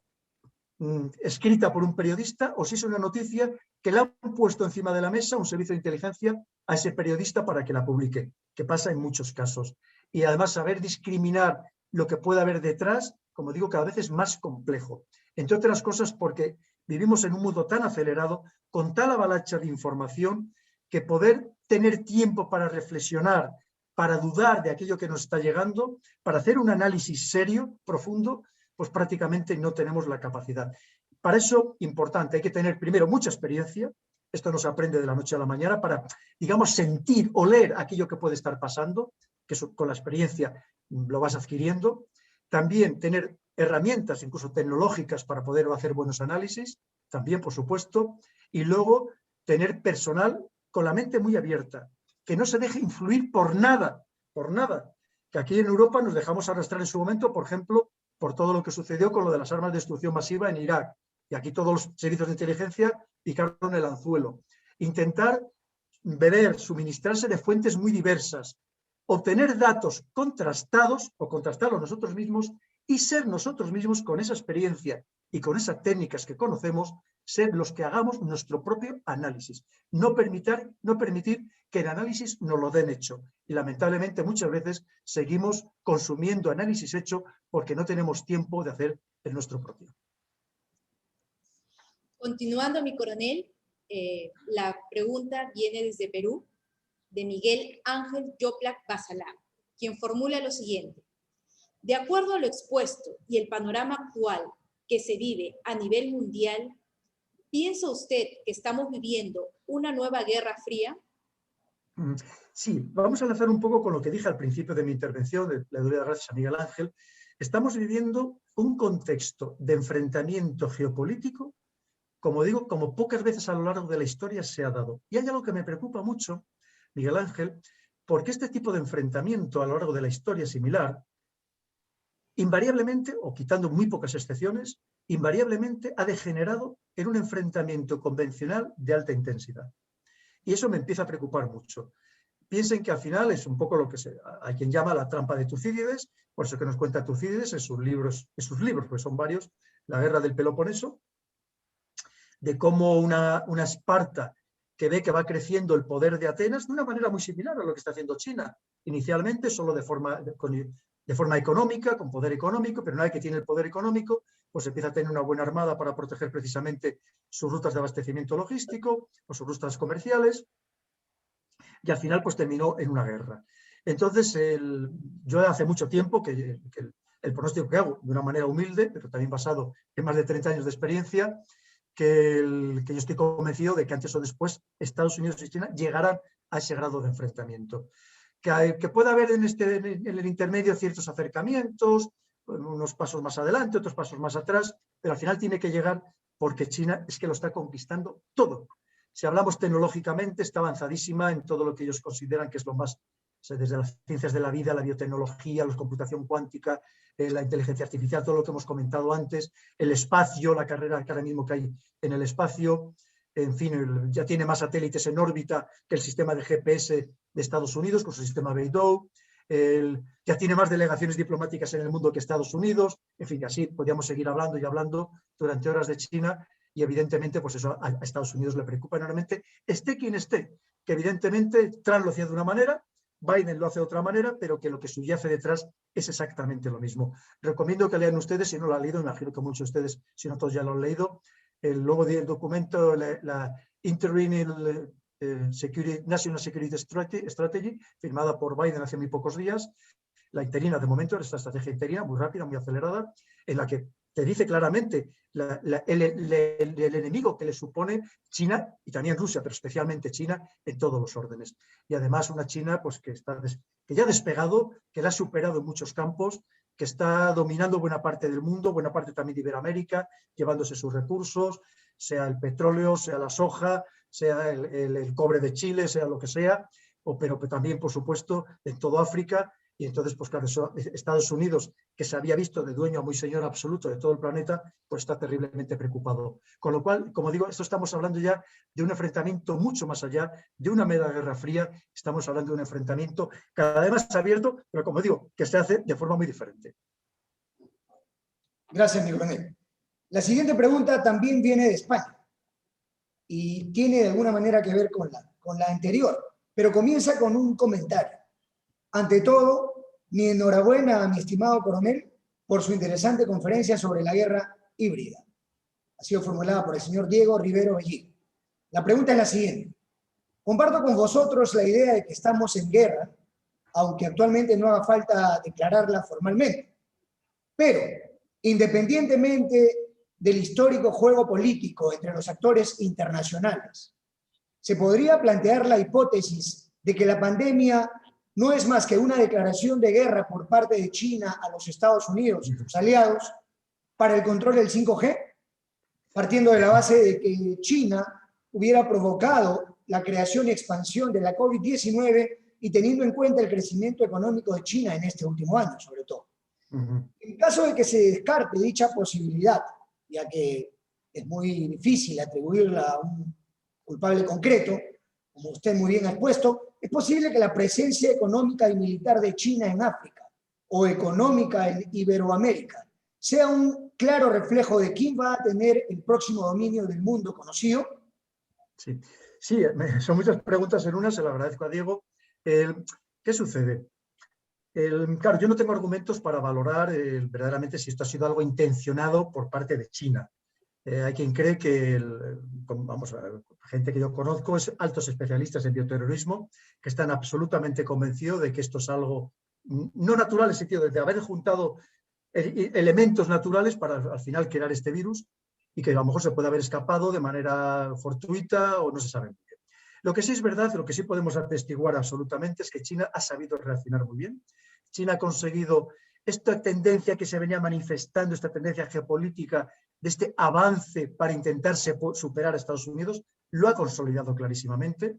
escrita por un periodista o si es una noticia que le han puesto encima de la mesa un servicio de inteligencia a ese periodista para que la publique, que pasa en muchos casos. Y además saber discriminar lo que puede haber detrás, como digo, cada vez es más complejo. Entre otras cosas porque vivimos en un mundo tan acelerado, con tal avalancha de información, que poder tener tiempo para reflexionar, para dudar de aquello que nos está llegando, para hacer un análisis serio, profundo, pues prácticamente no tenemos la capacidad. Para eso, importante, hay que tener primero mucha experiencia, esto no se aprende de la noche a la mañana, para, digamos, sentir, oler aquello que puede estar pasando, que eso, con la experiencia lo vas adquiriendo. También tener herramientas, incluso tecnológicas, para poder hacer buenos análisis, también, por supuesto, y luego tener personal con la mente muy abierta, que no se deje influir por nada, que aquí en Europa nos dejamos arrastrar en su momento, por ejemplo, por todo lo que sucedió con lo de las armas de destrucción masiva en Irak, y aquí todos los servicios de inteligencia picaron el anzuelo. Intentar suministrarse de fuentes muy diversas, obtener datos contrastados o contrastarlos nosotros mismos y ser nosotros mismos con esa experiencia y con esas técnicas que conocemos, ser los que hagamos nuestro propio análisis. No permitir que el análisis nos lo den hecho. Y lamentablemente muchas veces seguimos consumiendo análisis hecho porque no tenemos tiempo de hacer el nuestro propio. Continuando, mi coronel, la pregunta viene desde Perú, de Miguel Ángel Yoplac Basalá, quien formula lo siguiente. De acuerdo a lo expuesto y el panorama actual que se vive a nivel mundial, ¿piensa usted que estamos viviendo una nueva guerra fría? Sí, vamos a enlazar un poco con lo que dije al principio de mi intervención, le doy las gracias a Miguel Ángel. Estamos viviendo un contexto de enfrentamiento geopolítico, como digo, como pocas veces a lo largo de la historia se ha dado. Y hay algo que me preocupa mucho, Miguel Ángel, porque este tipo de enfrentamiento a lo largo de la historia similar, invariablemente, o quitando muy pocas excepciones, invariablemente ha degenerado en un enfrentamiento convencional de alta intensidad. Y eso me empieza a preocupar mucho. Piensen que al final es un poco lo que hay quien llama la trampa de Tucídides, por eso que nos cuenta Tucídides en sus libros, pues son varios, La guerra del Peloponeso, de cómo una Esparta que ve que va creciendo el poder de Atenas de una manera muy similar a lo que está haciendo China, inicialmente solo de forma económica, con poder económico, pero una vez que tiene el poder económico, pues empieza a tener una buena armada para proteger precisamente sus rutas de abastecimiento logístico o sus rutas comerciales, y al final pues terminó en una guerra. Entonces, yo hace mucho tiempo que el pronóstico que hago, de una manera humilde, pero también basado en más de 30 años de experiencia, que yo estoy convencido de que antes o después Estados Unidos y China llegarán a ese grado de enfrentamiento. Que pueda haber en el intermedio ciertos acercamientos, unos pasos más adelante, otros pasos más atrás, pero al final tiene que llegar porque China es que lo está conquistando todo. Si hablamos tecnológicamente, está avanzadísima en todo lo que ellos consideran que es lo más sea, desde las ciencias de la vida, la biotecnología, la computación cuántica, la inteligencia artificial, todo lo que hemos comentado antes, el espacio, la carrera que ahora mismo que hay en el espacio, en fin, ya tiene más satélites en órbita que el sistema de GPS de Estados Unidos con su sistema Beidou, ya tiene más delegaciones diplomáticas en el mundo que Estados Unidos, en fin, así podríamos seguir hablando y hablando durante horas de China y evidentemente pues eso a Estados Unidos le preocupa enormemente, esté quien esté, que evidentemente Trump lo hacía de una manera, Biden lo hace de otra manera, pero que lo que subyace detrás es exactamente lo mismo. Recomiendo que lean ustedes, si no lo han leído, imagino que muchos de ustedes, si no todos ya lo han leído, luego del documento, la Interim National Security Strategy, firmada por Biden hace muy pocos días, la interina de momento, esta estrategia interina, muy rápida, muy acelerada, en la que te dice claramente el enemigo que le supone China y también Rusia, pero especialmente China en todos los órdenes. Y además una China pues, que ya ha despegado, que la ha superado en muchos campos, que está dominando buena parte del mundo, buena parte también de Iberoamérica, llevándose sus recursos, sea el petróleo, sea la soja, sea el cobre de Chile, sea lo que sea, pero también, por supuesto, en todo África. Y entonces, pues claro, Estados Unidos, que se había visto de dueño muy señor absoluto de todo el planeta, pues está terriblemente preocupado. Con lo cual, como digo, esto estamos hablando ya de un enfrentamiento mucho más allá, de una mera guerra fría, estamos hablando de un enfrentamiento cada vez más abierto, pero como digo, que se hace de forma muy diferente. Gracias, mi coronel. La siguiente pregunta también viene de España y tiene de alguna manera que ver con la anterior, pero comienza con un comentario. Ante todo, mi enhorabuena a mi estimado coronel por su interesante conferencia sobre la guerra híbrida. Ha sido formulada por el señor Diego Rivero Bellín. La pregunta es la siguiente. Comparto con vosotros la idea de que estamos en guerra, aunque actualmente no haga falta declararla formalmente. Pero, independientemente del histórico juego político entre los actores internacionales, se podría plantear la hipótesis de que la pandemia no es más que una declaración de guerra por parte de China a los Estados Unidos y sus aliados para el control del 5G, partiendo de la base de que China hubiera provocado la creación y expansión de la COVID-19 y teniendo en cuenta el crecimiento económico de China en este último año, sobre todo. En caso de que se descarte dicha posibilidad, ya que es muy difícil atribuirla a un culpable concreto, como usted muy bien ha expuesto, es posible que la presencia económica y militar de China en África o económica en Iberoamérica sea un claro reflejo de quién va a tener el próximo dominio del mundo conocido. Sí, son muchas preguntas en una, se lo agradezco a Diego. ¿Qué sucede? Claro, yo no tengo argumentos para valorar verdaderamente si esto ha sido algo intencionado por parte de China. Hay quien cree que, gente que yo conozco, es altos especialistas en bioterrorismo, que están absolutamente convencidos de que esto es algo no natural, en el sentido de haber juntado elementos naturales para al final crear este virus y que a lo mejor se puede haber escapado de manera fortuita o no se sabe muy bien. Lo que sí es verdad, lo que sí podemos atestiguar absolutamente es que China ha sabido reaccionar muy bien. China ha conseguido esta tendencia que se venía manifestando, esta tendencia geopolítica de este avance para intentarse superar a Estados Unidos, lo ha consolidado clarísimamente.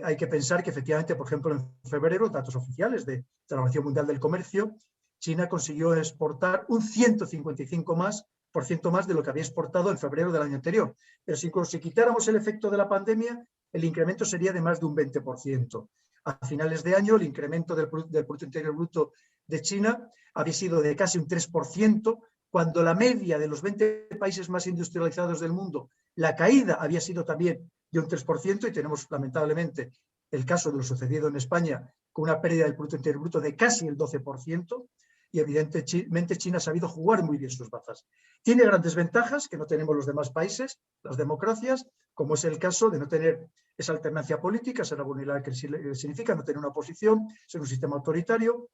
Hay que pensar que efectivamente, por ejemplo, en febrero, datos oficiales de la Organización Mundial del Comercio, China consiguió exportar un 155% más de lo que había exportado en febrero del año anterior. Pero si quitáramos el efecto de la pandemia, el incremento sería de más de un 20%. A finales de año, el incremento del Producto Interior Bruto de China había sido de casi un 3%, cuando la media de los 20 países más industrializados del mundo, la caída había sido también de un 3%, y tenemos lamentablemente el caso de lo sucedido en España, con una pérdida del Producto Interior Bruto de casi el 12%, y evidentemente China ha sabido jugar muy bien sus bazas. Tiene grandes ventajas que no tenemos los demás países, las democracias, como es el caso de no tener esa alternancia política, esa vulnerabilidad que significa no tener una oposición, ser un sistema autoritario.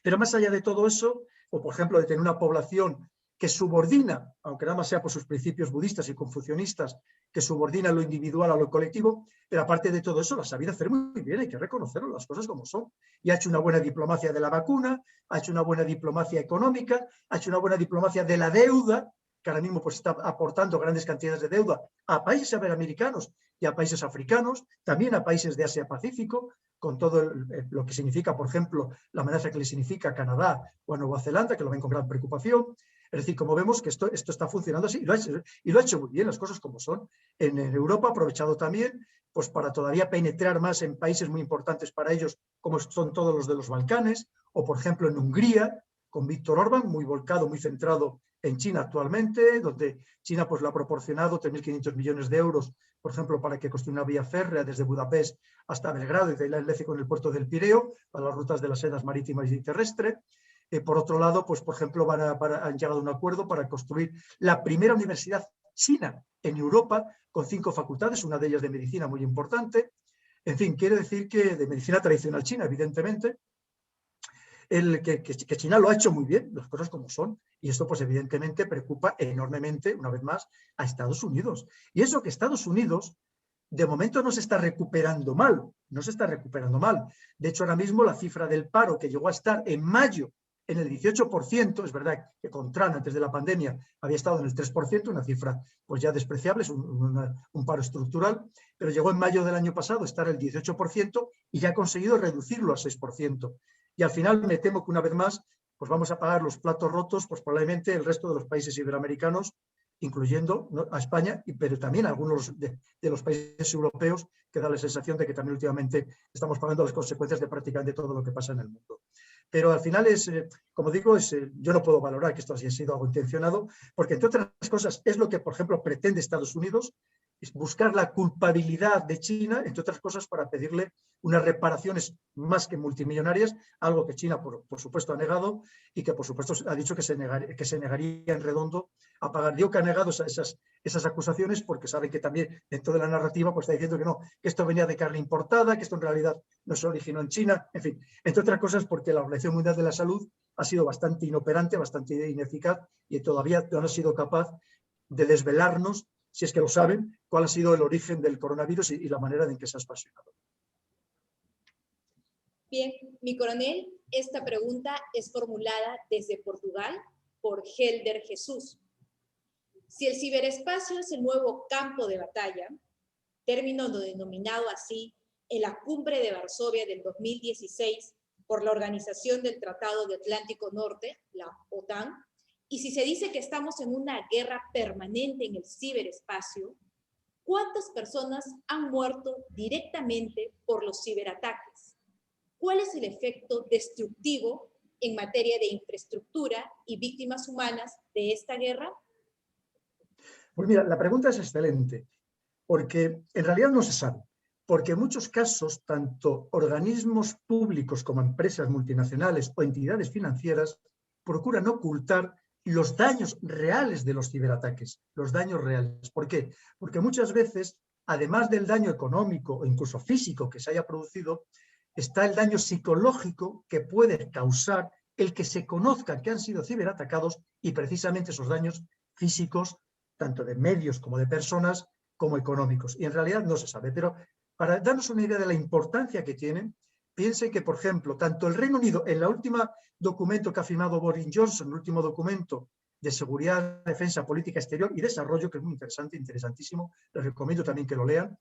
Pero más allá de todo eso, o por ejemplo de tener una población que subordina, aunque nada más sea por sus principios budistas y confucianistas, que subordina lo individual a lo colectivo, pero aparte de todo eso, lo ha sabido hacer muy bien, hay que reconocerlo, las cosas como son. Y ha hecho una buena diplomacia de la vacuna, ha hecho una buena diplomacia económica, ha hecho una buena diplomacia de la deuda, que ahora mismo pues, está aportando grandes cantidades de deuda a países iberoamericanos y a países africanos, también a países de Asia-Pacífico, con todo lo que significa, por ejemplo, la amenaza que le significa a Canadá o a Nueva Zelanda, que lo ven con gran preocupación. Es decir, como vemos que esto está funcionando así, y lo ha hecho muy bien, las cosas como son. En Europa ha aprovechado también pues, para todavía penetrar más en países muy importantes para ellos, como son todos los de los Balcanes, o por ejemplo en Hungría, con Víctor Orbán, muy volcado, muy centrado en China actualmente, donde China pues, le ha proporcionado 3.500 millones de euros, por ejemplo, para que construya una vía férrea desde Budapest hasta Belgrado y de la enlace con el puerto del Pireo, para las rutas de las sedas marítimas y terrestres. Por otro lado, pues, por ejemplo, han llegado a un acuerdo para construir la primera universidad china en Europa, con 5 facultades, una de ellas de medicina muy importante. En fin, quiere decir que de medicina tradicional china, evidentemente, que China lo ha hecho muy bien, las cosas como son, y esto pues evidentemente preocupa enormemente, una vez más, a Estados Unidos. Y eso que Estados Unidos de momento no se está recuperando mal, no se está recuperando mal. De hecho, ahora mismo la cifra del paro que llegó a estar en mayo en el 18%, es verdad que con Trump antes de la pandemia había estado en el 3%, una cifra pues ya despreciable, es un paro estructural, pero llegó en mayo del año pasado a estar el 18% y ya ha conseguido reducirlo al 6%. Y al final me temo que una vez más pues vamos a pagar los platos rotos, pues probablemente el resto de los países iberoamericanos, incluyendo a España, pero también a algunos de los países europeos, que da la sensación de que también últimamente estamos pagando las consecuencias de prácticamente todo lo que pasa en el mundo. Pero al final como digo, yo no puedo valorar que esto haya sido algo intencionado, porque entre otras cosas es lo que, por ejemplo, pretende Estados Unidos, es buscar la culpabilidad de China, entre otras cosas, para pedirle unas reparaciones más que multimillonarias, algo que China, por supuesto, ha negado y que, por supuesto, ha dicho que se negaría en redondo a pagar. Digo que ha negado esas acusaciones porque saben que también dentro de la narrativa pues, está diciendo que no, que esto venía de carne importada, que esto en realidad no se originó en China, en fin, entre otras cosas porque la Organización Mundial de la Salud ha sido bastante inoperante, bastante ineficaz y todavía no ha sido capaz de desvelarnos, si es que lo saben, cuál ha sido el origen del coronavirus y la manera en que se ha expansionado. Bien, mi coronel, esta pregunta es formulada desde Portugal por Helder Jesús. Si el ciberespacio es el nuevo campo de batalla, término denominado así en la Cumbre de Varsovia del 2016 por la Organización del Tratado de Atlántico Norte, la OTAN, y si se dice que estamos en una guerra permanente en el ciberespacio, ¿cuántas personas han muerto directamente por los ciberataques? ¿Cuál es el efecto destructivo en materia de infraestructura y víctimas humanas de esta guerra? Pues mira, la pregunta es excelente, porque en realidad no se sabe, porque en muchos casos, tanto organismos públicos como empresas multinacionales o entidades financieras procuran ocultar los daños reales de los ciberataques, los daños reales. ¿Por qué? Porque muchas veces, además del daño económico o incluso físico que se haya producido, está el daño psicológico que puede causar el que se conozca que han sido ciberatacados y precisamente esos daños físicos, tanto de medios como de personas, como económicos. Y en realidad no se sabe. Pero para darnos una idea de la importancia que tienen, piensen que, por ejemplo, tanto el Reino Unido, en el último documento que ha firmado Boris Johnson, el último documento de seguridad, defensa, política exterior y desarrollo, que es muy interesante, interesantísimo, les recomiendo también que lo lean,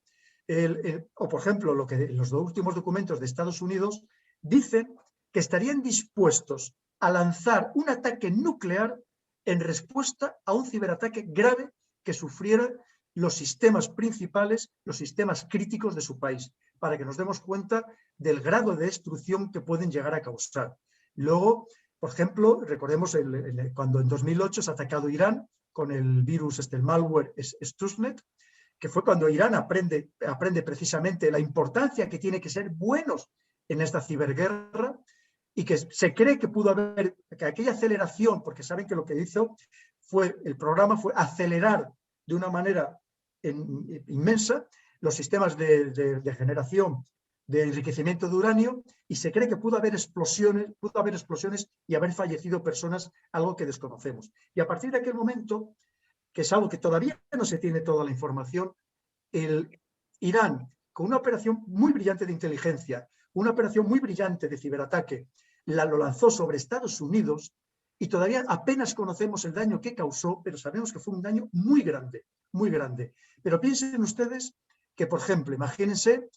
o por ejemplo, los últimos documentos de Estados Unidos dicen que estarían dispuestos a lanzar un ataque nuclear en respuesta a un ciberataque grave que sufrieran los sistemas principales, los sistemas críticos de su país, para que nos demos cuenta del grado de destrucción que pueden llegar a causar. Luego, por ejemplo, recordemos cuando en 2008 se ha atacado Irán con el virus, el malware Stuxnet, que fue cuando Irán aprende precisamente la importancia que tiene que ser buenos en esta ciberguerra y que se cree que pudo haber, que aquella aceleración, porque saben que lo que hizo el programa fue acelerar de una manera inmensa los sistemas de generación de enriquecimiento de uranio y se cree que pudo haber explosiones y haber fallecido personas, algo que desconocemos. Y a partir de aquel momento, que es algo que todavía no se tiene toda la información, el Irán, con una operación muy brillante de inteligencia, una operación muy brillante de ciberataque, lo lanzó sobre Estados Unidos y todavía apenas conocemos el daño que causó, pero sabemos que fue un daño muy grande, muy grande. Pero piensen ustedes que, por ejemplo, imagínense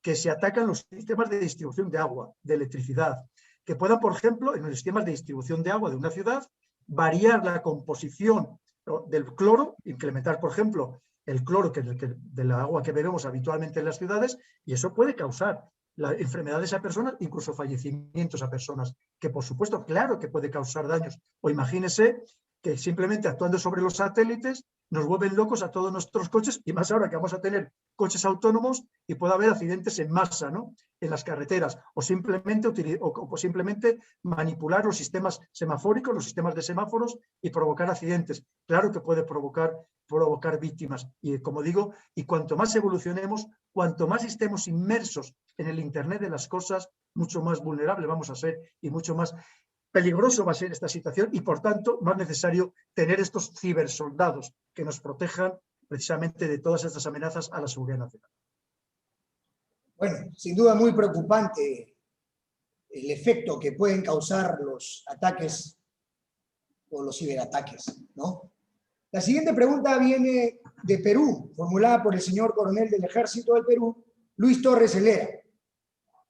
que se atacan los sistemas de distribución de agua, de electricidad, que puedan, por ejemplo, en los sistemas de distribución de agua de una ciudad, variar la composición del cloro, implementar, por ejemplo, el cloro del agua que bebemos habitualmente en las ciudades, y eso puede causar enfermedades a personas, incluso fallecimientos a personas, que por supuesto, claro que puede causar daños. O imagínese que simplemente actuando sobre los satélites nos vuelven locos a todos nuestros coches, y más ahora que vamos a tener coches autónomos y puede haber accidentes en masa, ¿no?, en las carreteras, o simplemente manipular los sistemas semafóricos, los sistemas de semáforos, y provocar accidentes. Claro que puede provocar víctimas. Y como digo, y cuanto más evolucionemos, cuanto más estemos inmersos en el Internet de las cosas, mucho más vulnerables vamos a ser y mucho más peligroso va a ser esta situación, y por tanto más necesario tener estos cibersoldados que nos protejan precisamente de todas estas amenazas a la seguridad nacional. Bueno, sin duda muy preocupante el efecto que pueden causar los ataques o los ciberataques, ¿no? La siguiente pregunta viene de Perú, formulada por el señor coronel del Ejército del Perú, Luis Torres Helera.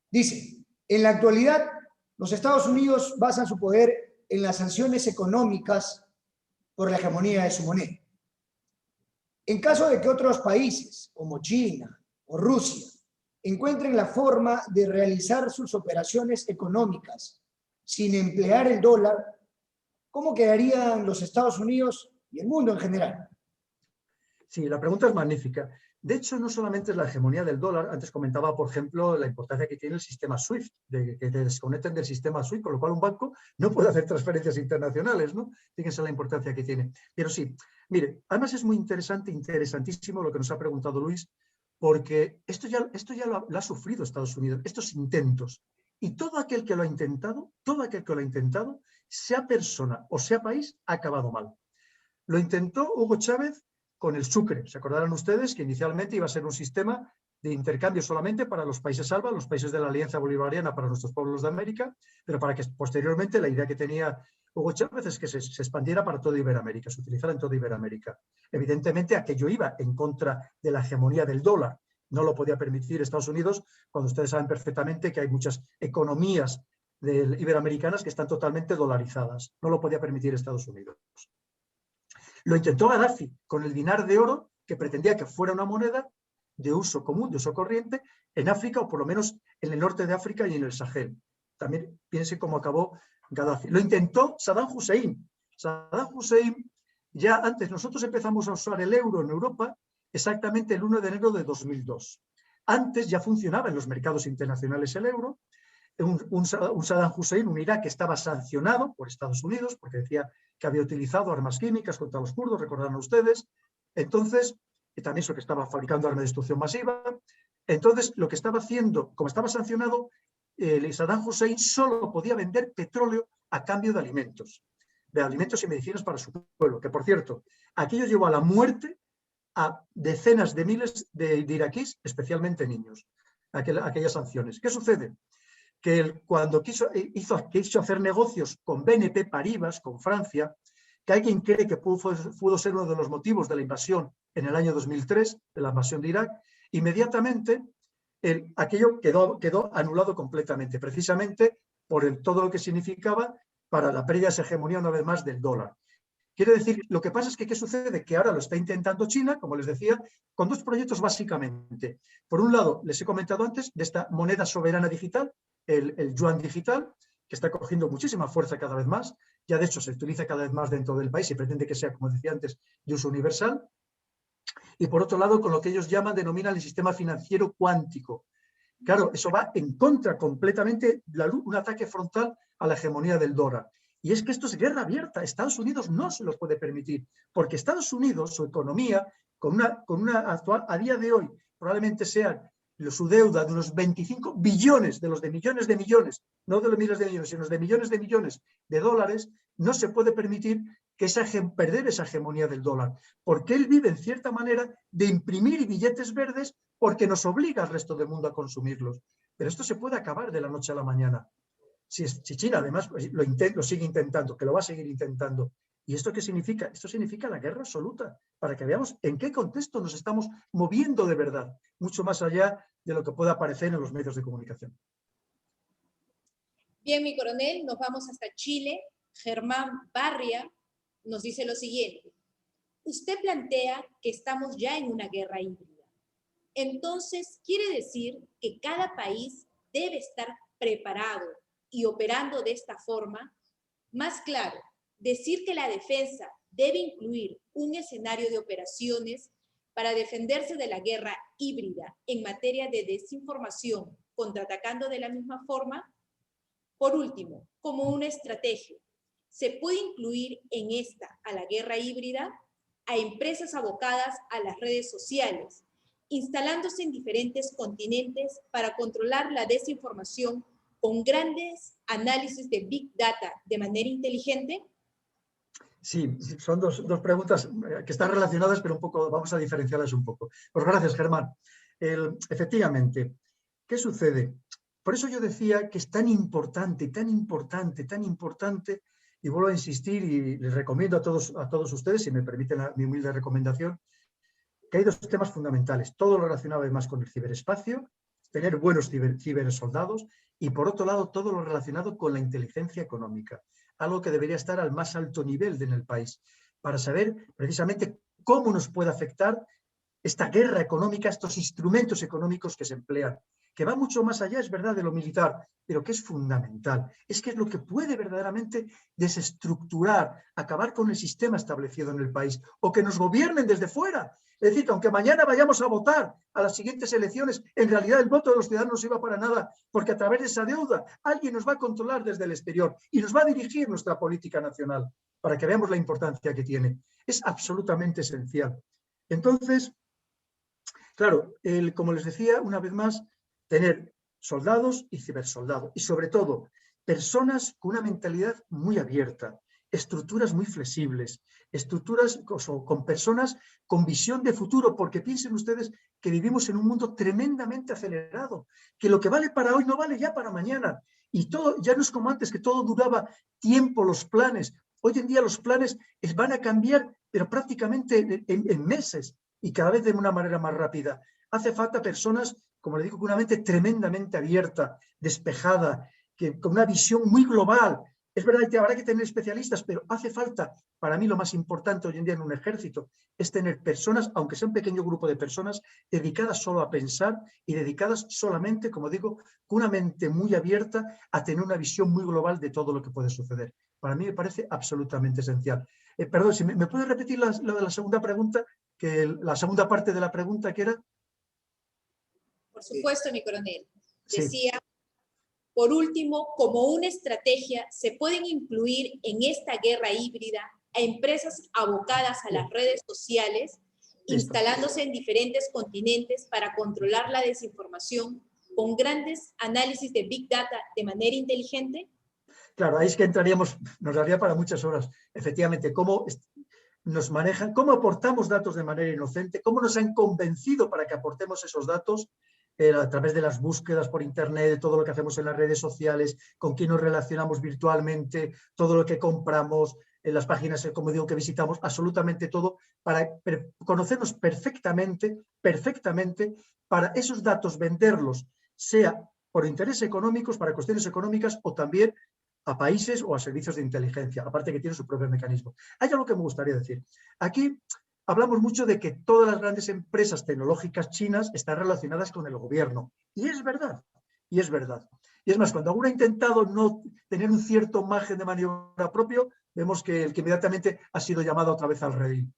Dice, en la actualidad, los Estados Unidos basan su poder en las sanciones económicas por la hegemonía de su moneda. En caso de que otros países, como China o Rusia, encuentren la forma de realizar sus operaciones económicas sin emplear el dólar, ¿cómo quedarían los Estados Unidos y el mundo en general? Sí, la pregunta es magnífica. De hecho, no solamente es la hegemonía del dólar. Antes comentaba, por ejemplo, la importancia que tiene el sistema SWIFT, que te desconecten del sistema SWIFT, con lo cual un banco no puede hacer transferencias internacionales, ¿no? Fíjense la importancia que tiene. Pero sí, mire, además es muy interesante, interesantísimo lo que nos ha preguntado Luis, porque esto ya lo ha sufrido Estados Unidos, estos intentos. Y todo aquel que lo ha intentado, sea persona o sea país, ha acabado mal. Lo intentó Hugo Chávez con el Sucre. Se acordarán ustedes que inicialmente iba a ser un sistema de intercambio solamente para los países salva, los países de la Alianza Bolivariana, para nuestros pueblos de América, pero para que posteriormente la idea que tenía Hugo Chávez es que se expandiera para toda Iberoamérica, se utilizara en toda Iberoamérica. Evidentemente aquello iba en contra de la hegemonía del dólar. No lo podía permitir Estados Unidos, cuando ustedes saben perfectamente que hay muchas economías iberoamericanas que están totalmente dolarizadas. No lo podía permitir Estados Unidos. Lo intentó Gaddafi con el dinar de oro, que pretendía que fuera una moneda de uso común, de uso corriente, en África, o por lo menos en el norte de África y en el Sahel. También piense cómo acabó Gaddafi. Lo intentó Saddam Hussein. Saddam Hussein, ya antes, nosotros empezamos a usar el euro en Europa exactamente el 1 de enero de 2002. Antes ya funcionaba en los mercados internacionales el euro. Un Saddam Hussein, un Irak que estaba sancionado por Estados Unidos, porque decía que había utilizado armas químicas contra los kurdos, recordarán ustedes. Entonces, y también eso, que estaba fabricando armas de destrucción masiva. Entonces, lo que estaba haciendo, como estaba sancionado, Saddam Hussein solo podía vender petróleo a cambio de alimentos y medicinas para su pueblo, que por cierto, aquello llevó a la muerte a decenas de miles de iraquíes, especialmente niños, aquellas sanciones. ¿Qué sucede? Que él, cuando quiso hacer negocios con BNP Paribas, con Francia, que hay quien cree que pudo ser uno de los motivos de la invasión en el año 2003, de la invasión de Irak, inmediatamente aquello quedó anulado completamente, precisamente por todo lo que significaba para la pérdida de esa hegemonía, una vez más, del dólar. Quiere decir, lo que pasa es que ¿qué sucede? Que ahora lo está intentando China, como les decía, con dos proyectos básicamente. Por un lado, les he comentado antes, de esta moneda soberana digital, el yuan digital, que está cogiendo muchísima fuerza cada vez más. Ya de hecho se utiliza cada vez más dentro del país y pretende que sea, como decía antes, de uso universal. Y por otro lado, con lo que ellos denominan el sistema financiero cuántico. Claro, eso va en contra completamente, un ataque frontal a la hegemonía del dólar. Y es que esto es guerra abierta. Estados Unidos no se los puede permitir, porque Estados Unidos, su economía, con una actual, a día de hoy, probablemente sea su deuda de unos 25 billones, de los de millones, no de los miles de millones, sino de millones de dólares, no se puede permitir que perder esa hegemonía del dólar, porque él vive en cierta manera de imprimir billetes verdes porque nos obliga al resto del mundo a consumirlos. Pero esto se puede acabar de la noche a la mañana. Si China además lo sigue intentando, que lo va a seguir intentando, ¿Y esto qué significa? Esto significa la guerra absoluta, para que veamos en qué contexto nos estamos moviendo de verdad, mucho más allá de lo que pueda aparecer en los medios de comunicación. Bien, mi coronel, nos vamos hasta Chile. Germán Barria nos dice lo siguiente. Usted plantea que estamos ya en una guerra híbrida. Entonces, ¿quiere decir que cada país debe estar preparado y operando de esta forma? Más claro, decir que la defensa debe incluir un escenario de operaciones para defenderse de la guerra híbrida en materia de desinformación, contraatacando de la misma forma. Por último, como una estrategia, ¿se puede incluir en esta a la guerra híbrida a empresas abocadas a las redes sociales, instalándose en diferentes continentes para controlar la desinformación con grandes análisis de Big Data de manera inteligente? Sí, son dos preguntas que están relacionadas, pero un poco, vamos a diferenciarlas un poco. Pues gracias, Germán. Efectivamente, ¿qué sucede? Por eso yo decía que es tan importante, y vuelvo a insistir y les recomiendo a todos ustedes, si me permiten mi humilde recomendación, que hay dos temas fundamentales. Todo lo relacionado además con el ciberespacio, tener buenos cibersoldados, y por otro lado todo lo relacionado con la inteligencia económica, algo que debería estar al más alto nivel en el país, para saber precisamente cómo nos puede afectar esta guerra económica, estos instrumentos económicos que se emplean, que va mucho más allá, es verdad, de lo militar, pero que es fundamental. Es que es lo que puede verdaderamente desestructurar, acabar con el sistema establecido en el país, o que nos gobiernen desde fuera. Es decir, que aunque mañana vayamos a votar a las siguientes elecciones, en realidad el voto de los ciudadanos no sirva para nada, porque a través de esa deuda alguien nos va a controlar desde el exterior y nos va a dirigir nuestra política nacional, para que veamos la importancia que tiene. Es absolutamente esencial. Entonces, claro, como les decía, una vez más, tener soldados y cibersoldados, y sobre todo, personas con una mentalidad muy abierta, estructuras muy flexibles, estructuras con personas con visión de futuro, porque piensen ustedes que vivimos en un mundo tremendamente acelerado, que lo que vale para hoy no vale ya para mañana, y todo ya no es como antes, que todo duraba tiempo, los planes. Hoy en día los planes van a cambiar, pero prácticamente en meses, y cada vez de una manera más rápida. Hace falta personas, como le digo, con una mente tremendamente abierta, despejada, con una visión muy global. Es verdad que habrá que tener especialistas, pero hace falta, para mí lo más importante hoy en día en un ejército, es tener personas, aunque sea un pequeño grupo de personas, dedicadas solo a pensar y dedicadas solamente, como digo, con una mente muy abierta a tener una visión muy global de todo lo que puede suceder. Para mí me parece absolutamente esencial. Perdón, si me puede repetir lo de la segunda pregunta, la segunda parte de la pregunta que era. Por supuesto, mi coronel. Sí. Decía, por último, como una estrategia, ¿se pueden incluir en esta guerra híbrida a empresas abocadas a las redes sociales, instalándose en diferentes continentes para controlar la desinformación con grandes análisis de Big Data de manera inteligente? Claro, ahí es que entraríamos, nos daría para muchas horas. Efectivamente, cómo nos manejan, cómo aportamos datos de manera inocente, cómo nos han convencido para que aportemos esos datos a través de las búsquedas por internet, de todo lo que hacemos en las redes sociales, con quién nos relacionamos virtualmente, todo lo que compramos, en las páginas, como digo, que visitamos, absolutamente todo, para conocernos perfectamente, para esos datos venderlos, sea por intereses económicos, para cuestiones económicas, o también a países o a servicios de inteligencia, aparte que tiene su propio mecanismo. Hay algo que me gustaría decir. Aquí hablamos mucho de que todas las grandes empresas tecnológicas chinas están relacionadas con el gobierno. Y es verdad, y es verdad. Y es más, cuando alguno ha intentado no tener un cierto margen de maniobra propio, vemos que el que inmediatamente ha sido llamado otra vez al redil.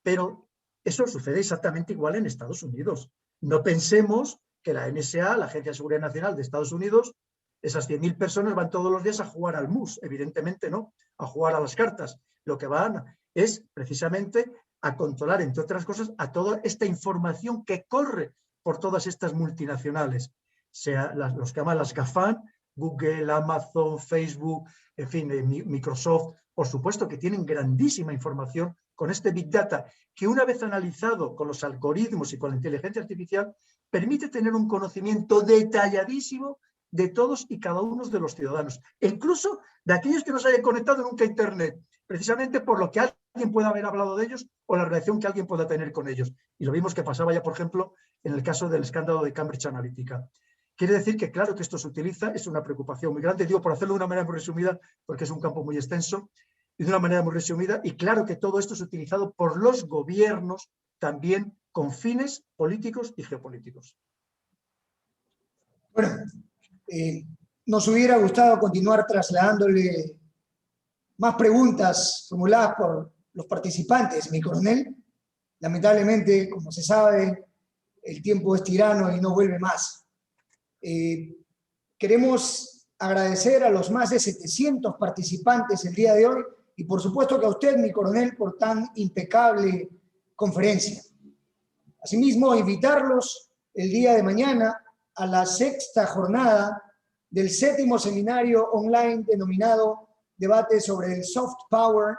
Pero eso sucede exactamente igual en Estados Unidos. No pensemos que la NSA, la Agencia de Seguridad Nacional de Estados Unidos, esas 100.000 personas van todos los días a jugar al mus, evidentemente no, a jugar a las cartas. Lo que van es precisamente a controlar, entre otras cosas, a toda esta información que corre por todas estas multinacionales, sea los que llaman las GAFAM, Google, Amazon, Facebook, en fin, Microsoft, por supuesto que tienen grandísima información con este Big Data, que una vez analizado con los algoritmos y con la inteligencia artificial, permite tener un conocimiento detalladísimo de todos y cada uno de los ciudadanos, e incluso de aquellos que no se hayan conectado nunca a Internet. precisamente por lo que alguien pueda haber hablado de ellos o la relación que alguien pueda tener con ellos. Y lo vimos que pasaba ya, por ejemplo, en el caso del escándalo de Cambridge Analytica. Quiere decir que, claro, que esto se utiliza, es una preocupación muy grande, digo, por hacerlo de una manera muy resumida, porque es un campo muy extenso, y de una manera muy resumida, y claro que todo esto es utilizado por los gobiernos también con fines políticos y geopolíticos. Bueno, nos hubiera gustado continuar trasladándole más preguntas formuladas por los participantes, mi coronel. Lamentablemente, como se sabe, el tiempo es tirano y no vuelve más. Queremos agradecer a los más de 700 participantes el día de hoy y por supuesto que a usted, mi coronel, por tan impecable conferencia. Asimismo, invitarlos el día de mañana a la 6ª jornada del 7º seminario online denominado Debate sobre el Soft Power,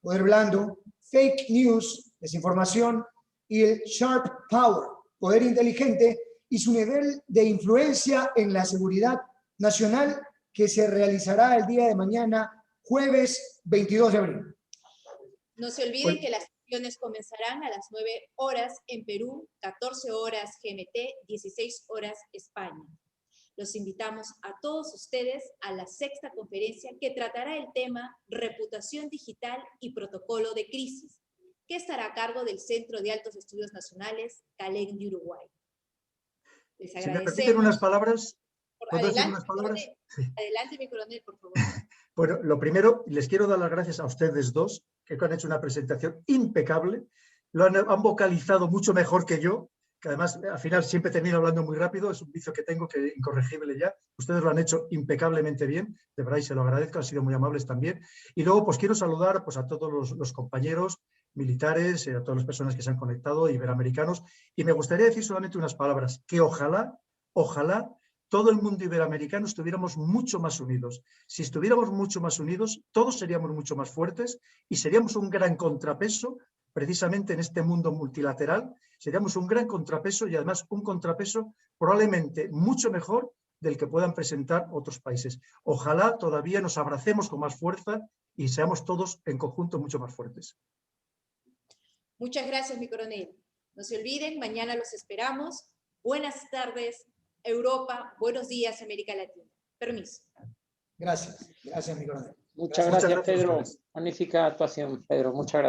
Poder Blando, Fake News, Desinformación, y el Sharp Power, Poder Inteligente, y su nivel de influencia en la seguridad nacional, que se realizará el día de mañana, jueves 22 de abril. No se olviden que las sesiones comenzarán a las 9 horas en Perú, 14 horas GMT, 16 horas España. Los invitamos a todos ustedes a la 6ª conferencia que tratará el tema Reputación Digital y Protocolo de Crisis, que estará a cargo del Centro de Altos Estudios Nacionales, CALEN de Uruguay. Les agradecemos. Si me permiten unas palabras. ¿Puedo decir Adelante, unas palabras? Sí. Adelante, mi coronel, por favor. Bueno, lo primero, les quiero dar las gracias a ustedes dos, que han hecho una presentación impecable, lo han vocalizado mucho mejor que yo, que además al final siempre termino hablando muy rápido, es un vicio que tengo, que incorregible ya. Ustedes lo han hecho impecablemente bien, de verdad, y se lo agradezco, han sido muy amables también. Y luego, pues quiero saludar pues, a todos los compañeros militares, a todas las personas que se han conectado, iberoamericanos, y me gustaría decir solamente unas palabras, que ojalá todo el mundo iberoamericano estuviéramos mucho más unidos. Si estuviéramos mucho más unidos, todos seríamos mucho más fuertes y seríamos un gran contrapeso precisamente en este mundo multilateral. Seríamos un gran contrapeso y además un contrapeso probablemente mucho mejor del que puedan presentar otros países. Ojalá todavía nos abracemos con más fuerza y seamos todos en conjunto mucho más fuertes. Muchas gracias, mi coronel. No se olviden, mañana los esperamos. Buenas tardes, Europa. Buenos días, América Latina. Permiso. Gracias, mi coronel. Muchas gracias, Pedro. Magnífica actuación, Pedro. Muchas gracias.